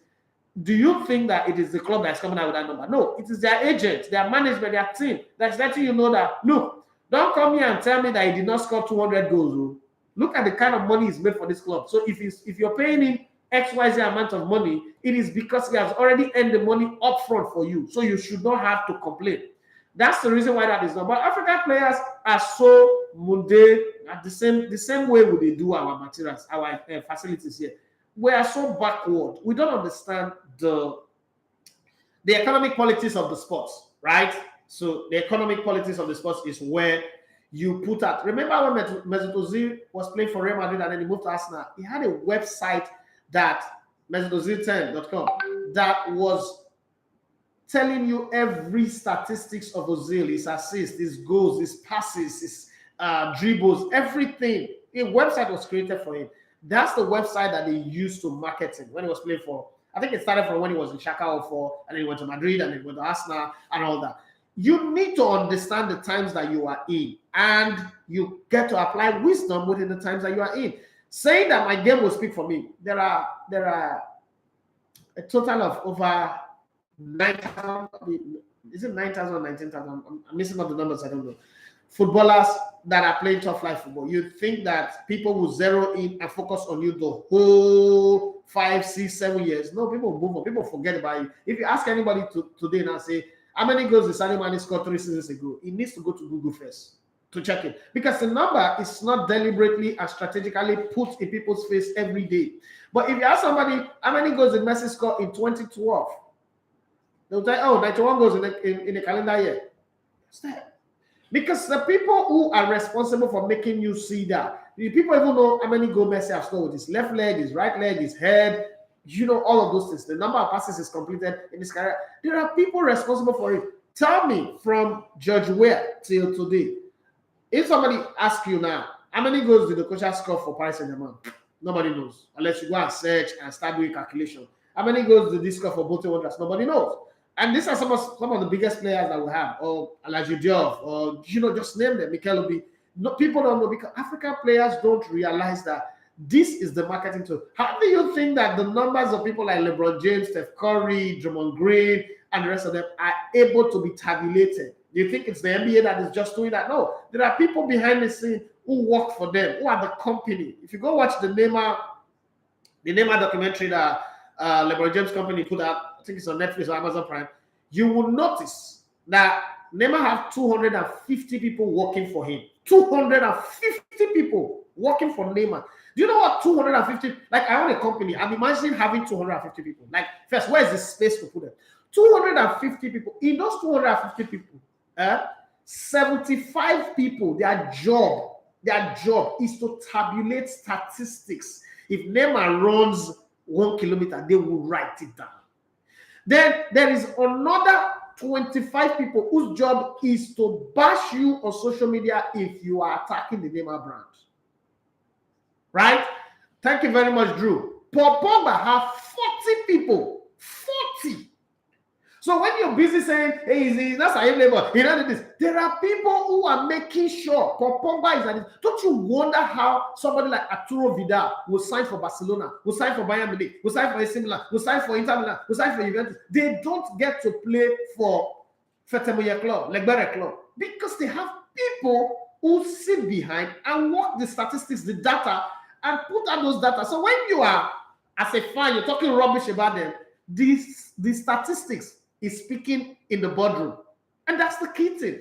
Do you think that it is the club that's coming out with that number? No, it is their agents, their management, their team that's letting you know that, look, don't come here and tell me that he did not score 200 goals. Look at the kind of money he's made for this club. So if you're paying him XYZ amount of money, it is because he has already earned the money up front for you. So you should not have to complain. That's the reason why that is not. But African players are so mundane, at the same way we do our materials, our facilities here. We are so backward. We don't understand the economic politics of the sports, right? So the economic politics of the sports is where you put out. Remember when Mesut Ozil was playing for Real Madrid and then he moved to Arsenal? He had a website that mesutozil10.com that was telling you every statistics of Ozil, his assists, his goals, his passes, his dribbles, everything. A website was created for him. That's the website that they used to market him when he was playing for. I think it started from when he was in Schalke 04, and then he went to Madrid, and then he went to Arsenal, and all that. You need to understand the times that you are in, and you get to apply wisdom within the times that you are in. Saying that my game will speak for me, there are a total of over 9,000. Is it 9,000 or 19,000? I'm missing out the numbers. I don't know. Footballers that are playing top flight football. You think that people will zero in and focus on you the whole 5, 6, 7 years? No, people move on. People forget about you. If you ask anybody today and say, how many goals did Sadio Mane score 3 seasons ago? He needs to go to Google first to check it. Because the number is not deliberately and strategically put in people's face every day. But if you ask somebody, how many goals did Messi score in 2012? They'll say, oh, 91 goals in a calendar year. What's that? Because the people who are responsible for making you see that, the people even know how many goals Messi has scored with his left leg, his right leg, his head, all of those things. The number of passes is completed in his career. There are people responsible for it. Tell me from George Weah till today, if somebody asks you now, how many goals did the coach score for Paris Saint-Germain? Nobody knows, unless you go and search and start doing calculation. How many goals did he score for Bote Wanderers? Nobody knows. And these are some of the biggest players that we have, or Alaji Diop, or just name them, Mikel Obi. No, people don't know, because African players don't realize that this is the marketing tool. How do you think that the numbers of people like LeBron James, Steph Curry, Draymond Green, and the rest of them are able to be tabulated? Do you think it's the NBA that is just doing that? No, there are people behind the scene who work for them, who are the company. If you go watch the Neymar documentary that LeBron James company put out, I think it's on Netflix or Amazon Prime, you will notice that Neymar have 250 people working for him. 250 people working for Neymar. Do you know what 250? Like, I own a company. I'm imagining having 250 people. Like, first, where is the space to put them? 250 people. In those 250 people, 75 people, their job is to tabulate statistics. If Neymar runs 1 kilometer, they will write it down. Then there is another 25 people whose job is to bash you on social media if you are attacking the Neymar brand. Right? Thank you very much, Drew. Paul Pogba have 40 people. 40. So when you're busy saying, hey, he's not saying labor, he not this, there are people who are making sure Paul Pogba is at this. Don't you wonder how somebody like Arturo Vidal will sign for Barcelona, will sign for Bayern Munich, will sign for AC Milan, will sign for Inter Milan, will sign for Juventus? They don't get to play for Fetemoye Club, Legbere Club, because they have people who sit behind and work the statistics, the data, and put out those data. So when you are, as a fan, you're talking rubbish about them, the statistics is speaking in the boardroom. And that's the key thing.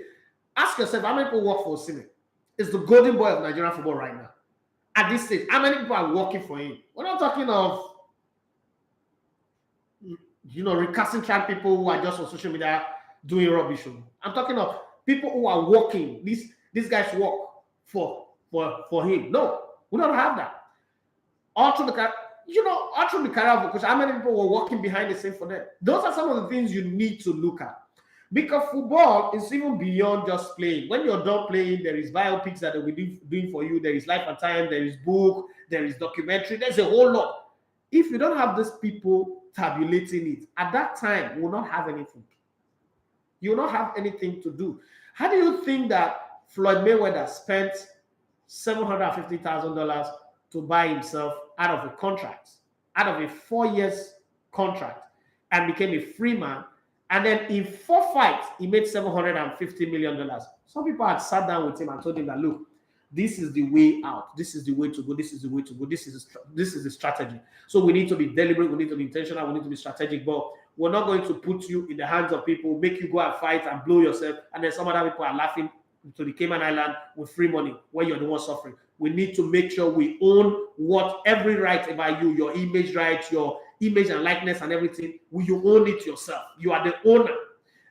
Ask yourself, how many people work for Osimhen? It's the golden boy of Nigerian football right now. At this stage, how many people are working for him? We're not talking of recalcitrant people who are just on social media doing rubbish. I'm talking of people who are working. These guys work for him. No, we don't have that. All through the career of coach, how many people were working behind the scene for them? Those are some of the things you need to look at. Because football is even beyond just playing. When you're done playing, there is biopics that we're doing for you. There is Life and Time. There is book. There is documentary. There's a whole lot. If you don't have these people tabulating it, at that time, you will not have anything. You will not have anything to do. How do you think that Floyd Mayweather spent $750,000 to buy himself out of a contract, out of a 4 years contract, and became a free man? And then in 4 fights, he made $750 million. Some people had sat down with him and told him that, look, this is the way out. This is the way to go. This is the way to go. This is the strategy. So we need to be deliberate. We need to be intentional. We need to be strategic. But we're not going to put you in the hands of people, make you go and fight and blow yourself. And then some other people are laughing to the Cayman Island with free money when you're the one suffering. We need to make sure we own every right about you, your image rights, your image and likeness and everything. You own it yourself. You are the owner.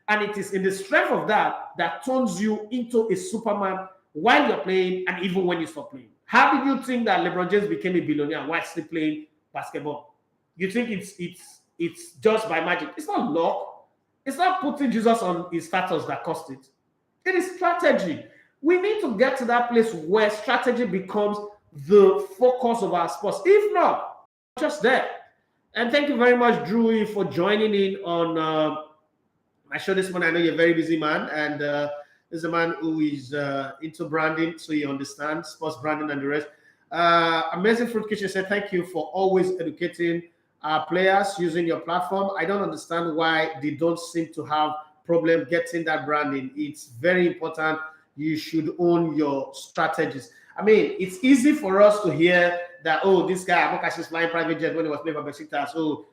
And it is in the strength of that turns you into a Superman while you're playing and even when you stop playing. How did you think that LeBron James became a billionaire while still playing basketball? You think it's just by magic? It's not luck. It's not putting Jesus on his status that cost it. It is strategy. We need to get to that place where strategy becomes the focus of our sports. If not, just there. And thank you very much, Drew, for joining in on my show this morning. I know you're a very busy man, and this is a man who is into branding, so he understands sports branding and the rest. Amazing Fruit Kitchen said, thank you for always educating our players using your platform. I don't understand why they don't seem to have problem getting that branding. It's very important. You should own your strategies. I mean, it's easy for us to hear that, oh, this guy, Amokash is flying private jet when he was playing for Besiktas. Oh,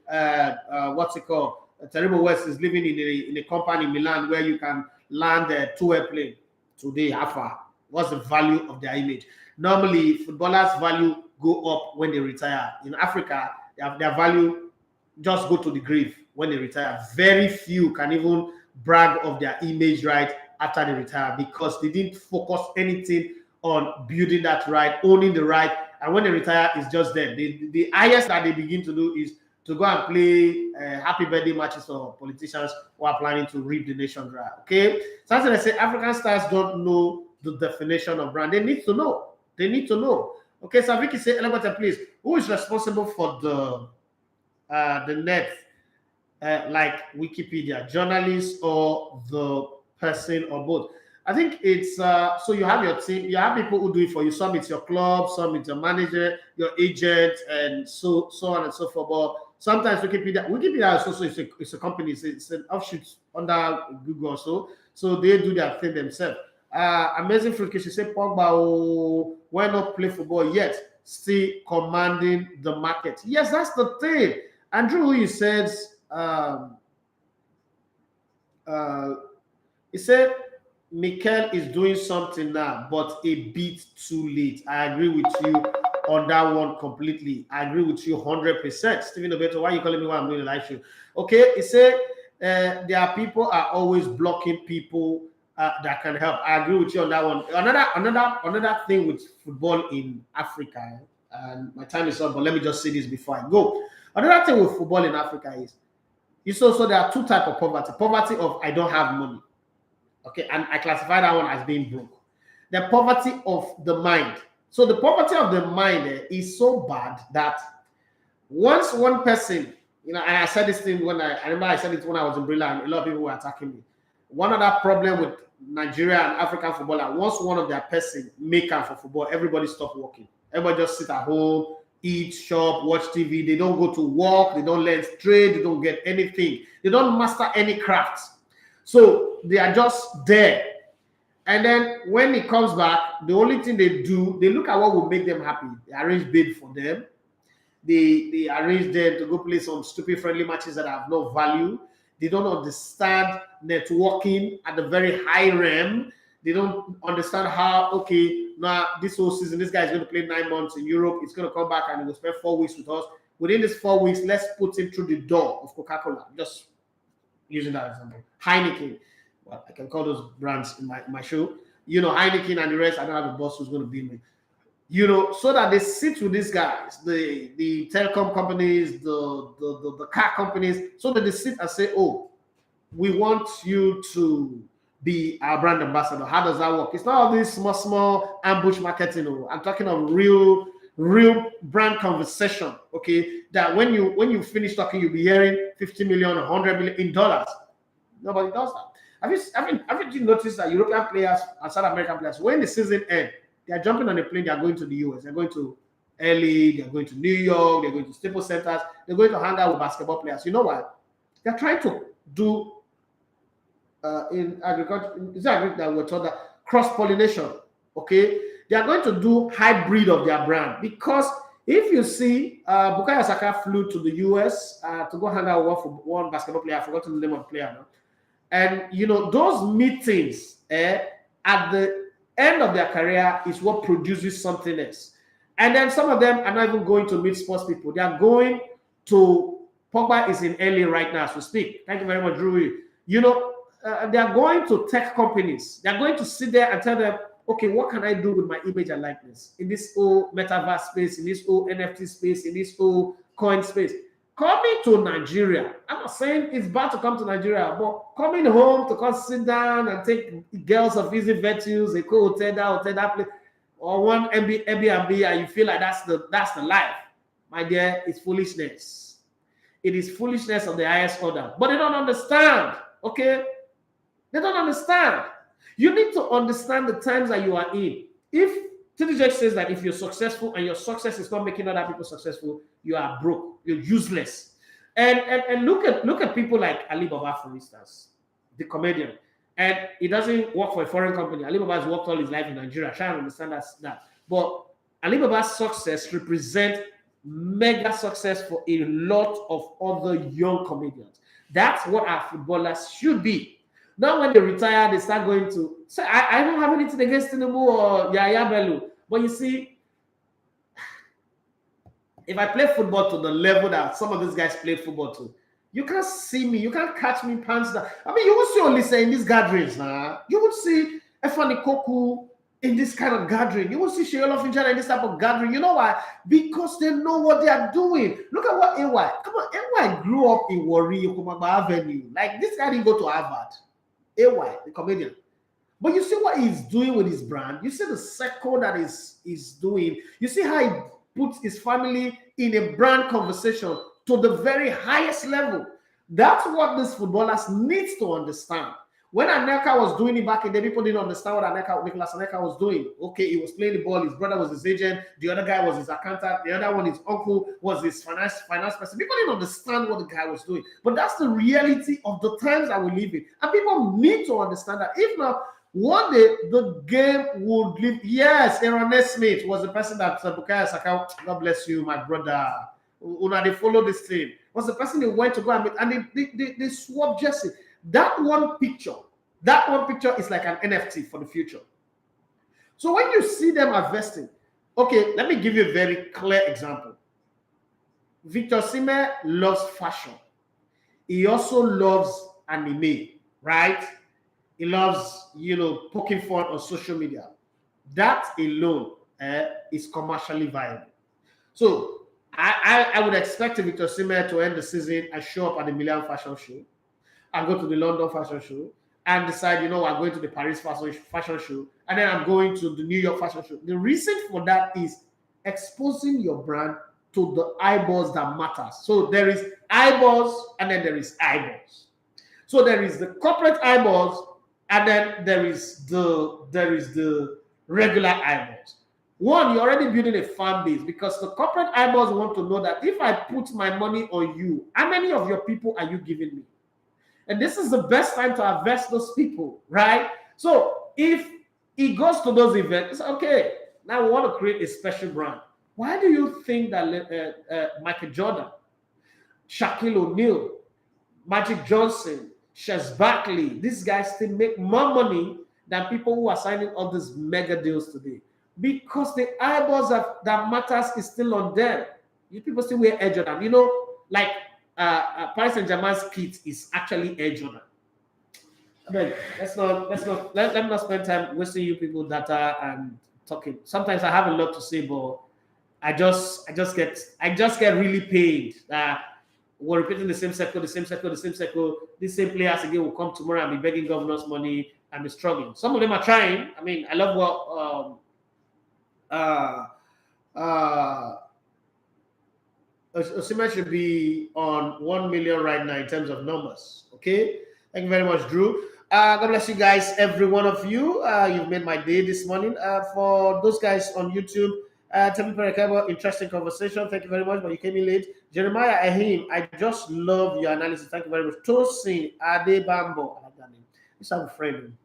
what's it called? Terrible West is living in a company in Milan where you can land a two-way plane. Today, how far? What's the value of their image? Normally, footballers' value go up when they retire. In Africa, their value just go to the grave when they retire. Very few can even brag of their image right after they retire because they didn't focus anything on building that right, owning the right, and when they retire, it's just there. The highest that they begin to do is to go and play happy birthday matches for politicians who are planning to reap the nation dry. Okay, so as I say, African stars don't know the definition of brand. They need to know. They need to know. Okay, so Vicky say, Elebata, please, who is responsible for the net, like Wikipedia, journalists or the person or both? I think it's so you have your team, you have people who do it for you. Some it's your club, some it's your manager, your agent, and so on and so forth. But sometimes Wikipedia is also it's a company, it's an offshoot under Google also. So they do their thing themselves. Amazing Fruit Kitchen say Pogba why not play football yet? Still commanding the market. Yes, that's the thing. Andrew, he says he said Mikel is doing something now, but a bit too late. I agree with you on that one completely. I agree with you 100%. Stephen Obeto, why are you calling me while I'm doing a live show? Okay, he said there are people are always blocking people that can help. I agree with you on that one. Another thing with football in Africa, and my time is up, but let me just say this before I go. Another thing with football in Africa is also there are two types of poverty. Poverty of I don't have money. Okay, and I classify that one as being broke. The poverty of the mind. So the poverty of the mind is so bad that once one person, and I said this thing I remember I said it when I was in Brilla, and a lot of people were attacking me. One other problem with Nigeria and African footballer, once one of their person make up for football, everybody stop working. Everybody just sit at home, eat, shop, watch TV. They don't go to work. They don't learn trade. They don't get anything. They don't master any crafts. So they are just there. And then when it comes back, the only thing they do, they look at what will make them happy. They arrange bid for them. They arrange them to go play some stupid friendly matches that have no value. They don't understand networking at the very high realm. They don't understand how, okay, now this whole season, this guy is going to play 9 months in Europe. He's going to come back and he will spend 4 weeks with us. within these 4 weeks, let's put him through the door of Coca-Cola. Just using that example. Heineken. Well, I can call those brands in my show. Heineken and the rest, I don't have a boss who's going to be me. So that they sit with these guys, the telecom companies, the car companies, so that they sit and say, oh, we want you to be our brand ambassador. How does that work? It's not all this small ambush marketing. I'm talking of real brand conversation. Okay, that when you finish talking, you'll be hearing 50 million or 100 million in dollars. Nobody does that. Haven't you noticed that European players and South American players, when the season ends, they are jumping on a plane, they are going to the US, they're going to LA, they're going to New York, they're going to Staples Centers, they're going to hang out with basketball players. You know what? They're trying to do in agriculture, that we're told that cross-pollination. Okay, they are going to do hybrid of their brand, because if you see Bukayo Saka flew to the US to go hang out with one basketball player, I forgot the name of the player now. And those meetings at the end of their career is what produces something else. And then some of them are not even going to meet sports people. They are going to, Pogba is in LA right now as we speak. Thank you very much, Drew. They are going to tech companies. They are going to sit there and tell them, okay, what can I do with my image and likeness in this whole metaverse space, in this whole NFT space, in this whole coin space? Coming to Nigeria, I'm not saying it's bad to come to Nigeria, but coming home to come sit down and take girls of easy virtues, a cool hotel, that place, or one Airbnb, and you feel like that's the life, my dear, it's foolishness. It is foolishness of the highest order. But they don't understand, okay? They don't understand. You need to understand the times that you are in. If TDJ says that if you're successful and your success is not making other people successful, you are broke, you're useless. And look at people like Ali Baba, for instance, the comedian. And he doesn't work for a foreign company. Ali Baba has worked all his life in Nigeria. I try to understand that. But Ali Baba's success represents mega success for a lot of other young comedians. That's what our footballers should be. Now when they retire, they start going to say, I don't have anything against Tinubu or Yaya Bello. But you see, if I play football to the level that some of these guys play football to, you can't see me, you can't catch me pants down. I mean, you will see Olise in these gatherings now. You would see Efani Koku in this kind of gathering. You will see Sheola Finjana in this type of gathering. You know why? Because they know what they are doing. Look at what AY. Come on, AY grew up in Warri, Yokomaba Avenue. Like, this guy didn't go to Harvard. AY, the comedian. But you see what he's doing with his brand. You see the circle that he's doing. You see how he puts his family in a brand conversation to the very highest level. That's what these footballers need to understand. When Anelka was doing it back in the day, people didn't understand what Nicolas Anelka was doing. Okay, he was playing the ball. His brother was his agent. The other guy was his accountant. The other one, his uncle, was his finance person. People didn't understand what the guy was doing. But that's the reality of the times that we live in. And people need to understand that. If not, one day the game would live. Yes, Aaron Nesmith was the person that Bukayo Saka, God bless you, my brother. Una, they follow this thing. Was the person they went to go and meet, and they swapped jersey. That one picture is like an NFT for the future. So when you see them investing, okay, let me give you a very clear example. Victor Osimhen loves fashion. He also loves anime, right? He loves, poking fun on social media. That alone is commercially viable. So I would expect Victor Osimhen to end the season and show up at the Milan fashion show, and go to the London fashion show, and decide, I'm going to the Paris fashion show, and then I'm going to the New York fashion show. The reason for that is exposing your brand to the eyeballs that matters. So there is eyeballs, and then there is eyeballs. So there is the corporate eyeballs, and then there is the regular eyeballs. One, you're already building a fan base, because the corporate eyeballs want to know that if I put my money on you, how many of your people are you giving me? And this is the best time to invest those people, right? So if he goes to those events, it's okay, now we want to create a special brand. Why do you think that Michael Jordan, Shaquille O'Neal, Magic Johnson, Ches Barkley, these guys still make more money than people who are signing all these mega deals today? Because the eyeballs that matters is still on them. You people still wear Air Jordan. You know, like Paris Saint-Germain's kit is actually Air Jordan. But let me not spend time wasting you people data and talking. Sometimes I have a lot to say, but I just get really paid. We're repeating the same circle. These same players again will come tomorrow and be begging governors money and be struggling. Some of them are trying. I mean, I love what Osimhen should be on 1 million right now in terms of numbers. Okay, thank you very much, Drew. God bless you guys, every one of you. You've made my day this morning. For those guys on YouTube, Temi Perekebo, interesting conversation. Thank you very much, but you came in late. Jeremiah Ahim, I just love your analysis. Thank you very much. Tosin Adebambo, I like that name. You have a friend.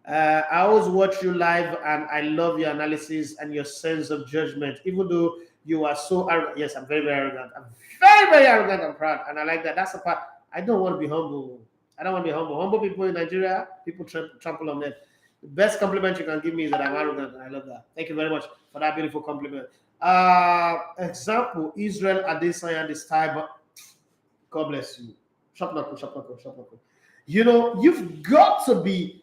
I always watch you live, and I love your analysis and your sense of judgment. Even though you are so arrogant. Yes, I'm very, very arrogant. I'm very, very arrogant and proud, and I like that. That's the part. I don't want to be humble. I don't want to be humble. Humble people in Nigeria, people trample on them. The best compliment you can give me is that I'm arrogant, and I love that. Thank you very much for that beautiful compliment. Example, Israel Adesanya this time, but God bless you. Shop knuckle. You know, you've got to be,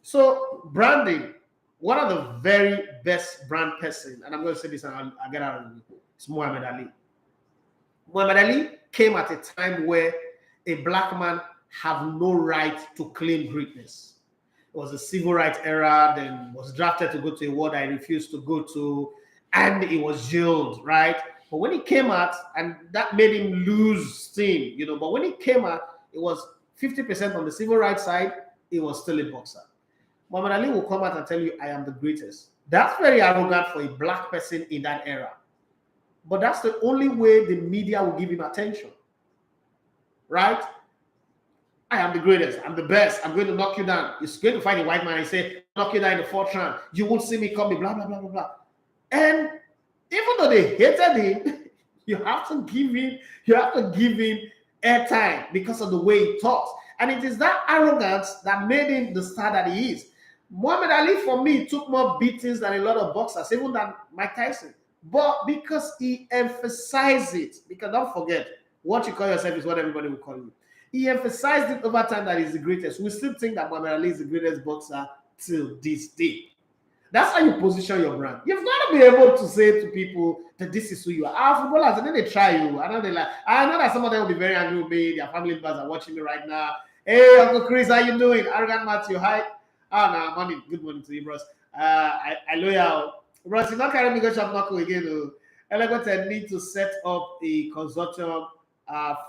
so branding, one of the very best brand person, and I'm going to say this and I'll get out of it, it's Muhammad Ali. Muhammad Ali came at a time where a black man have no right to claim greatness. It was a civil rights era, then was drafted to go to a war that he refused to go to, and he was jailed, right? But when he came out, and that made him lose steam, you know, but when he came out, it was 50% on the civil rights side, he was still a boxer. Muhammad Ali will come out and tell you, I am the greatest. That's very arrogant for a black person in that era. But that's the only way the media will give him attention, right? I am the greatest. I'm the best. I'm going to knock you down. It's going to find a white man and say, knock you down in the 4th round. You won't see me coming, blah, blah, blah, blah, blah. And even though they hated him, you have to give him airtime because of the way he talks. And it is that arrogance that made him the star that he is. Muhammad Ali, for me, took more beatings than a lot of boxers, even than Mike Tyson. But because he emphasized it, because don't forget, what you call yourself is what everybody will call you. He emphasized it over time that he's the greatest. We still think that Muhammad Ali is the greatest boxer till this day. That's how you position your brand. You've got to be able to say to people that this is who you are. Our footballers, and then they try you. I know that some of them will be very angry with me. Their family members are watching me right now. Hey, Uncle Chris, how you doing? Arrogant Matthew, hi. No, morning. Good morning to you, bros. I loyal. Bros, you not carry me go shop knuckle again. I need to set up a consortium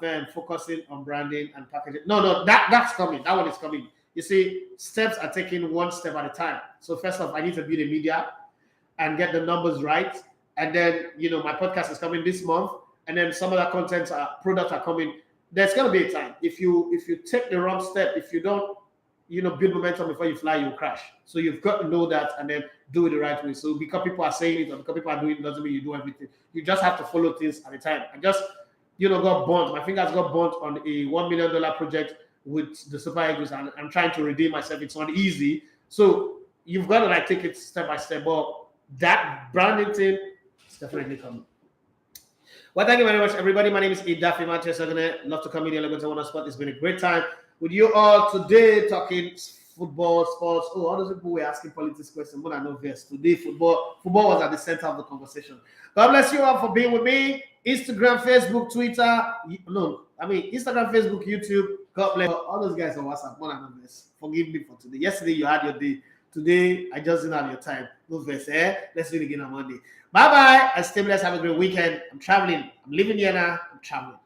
firm focusing on branding and packaging. No, that's coming. That one is coming. You see, steps are taken one step at a time. So first off, I need to build a media and get the numbers right. And then, my podcast is coming this month. And then some other products are coming. There's going to be a time. If you take the wrong step, if you don't, build momentum before you fly, you'll crash. So you've got to know that and then do it the right way. So because people are saying it or because people are doing it doesn't mean you do everything. You just have to follow things at a time. I just, got burnt. My fingers got burnt on a $1 million project with the Super Eagles, and I'm trying to redeem myself. It's not easy. So you've got to take it step by step. But that branding thing is definitely coming. Well, thank you very much, everybody. My name is Idafi Matthew Sagane. Love to come in here on spot. It's been a great time with you all today, talking football, sports. Oh, all those people were asking politics questions. But I know this. Today, football was at the center of the conversation. God bless you all for being with me. Instagram, Facebook, Twitter. Instagram, Facebook, YouTube. God bless all those guys on WhatsApp. One and this. Forgive me for today. Yesterday you had your day. Today I just didn't have your time. No verse, Let's do it again on Monday. Bye-bye. And stay blessed. Have a great weekend. I'm traveling. I'm leaving here now. I'm traveling.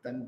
Then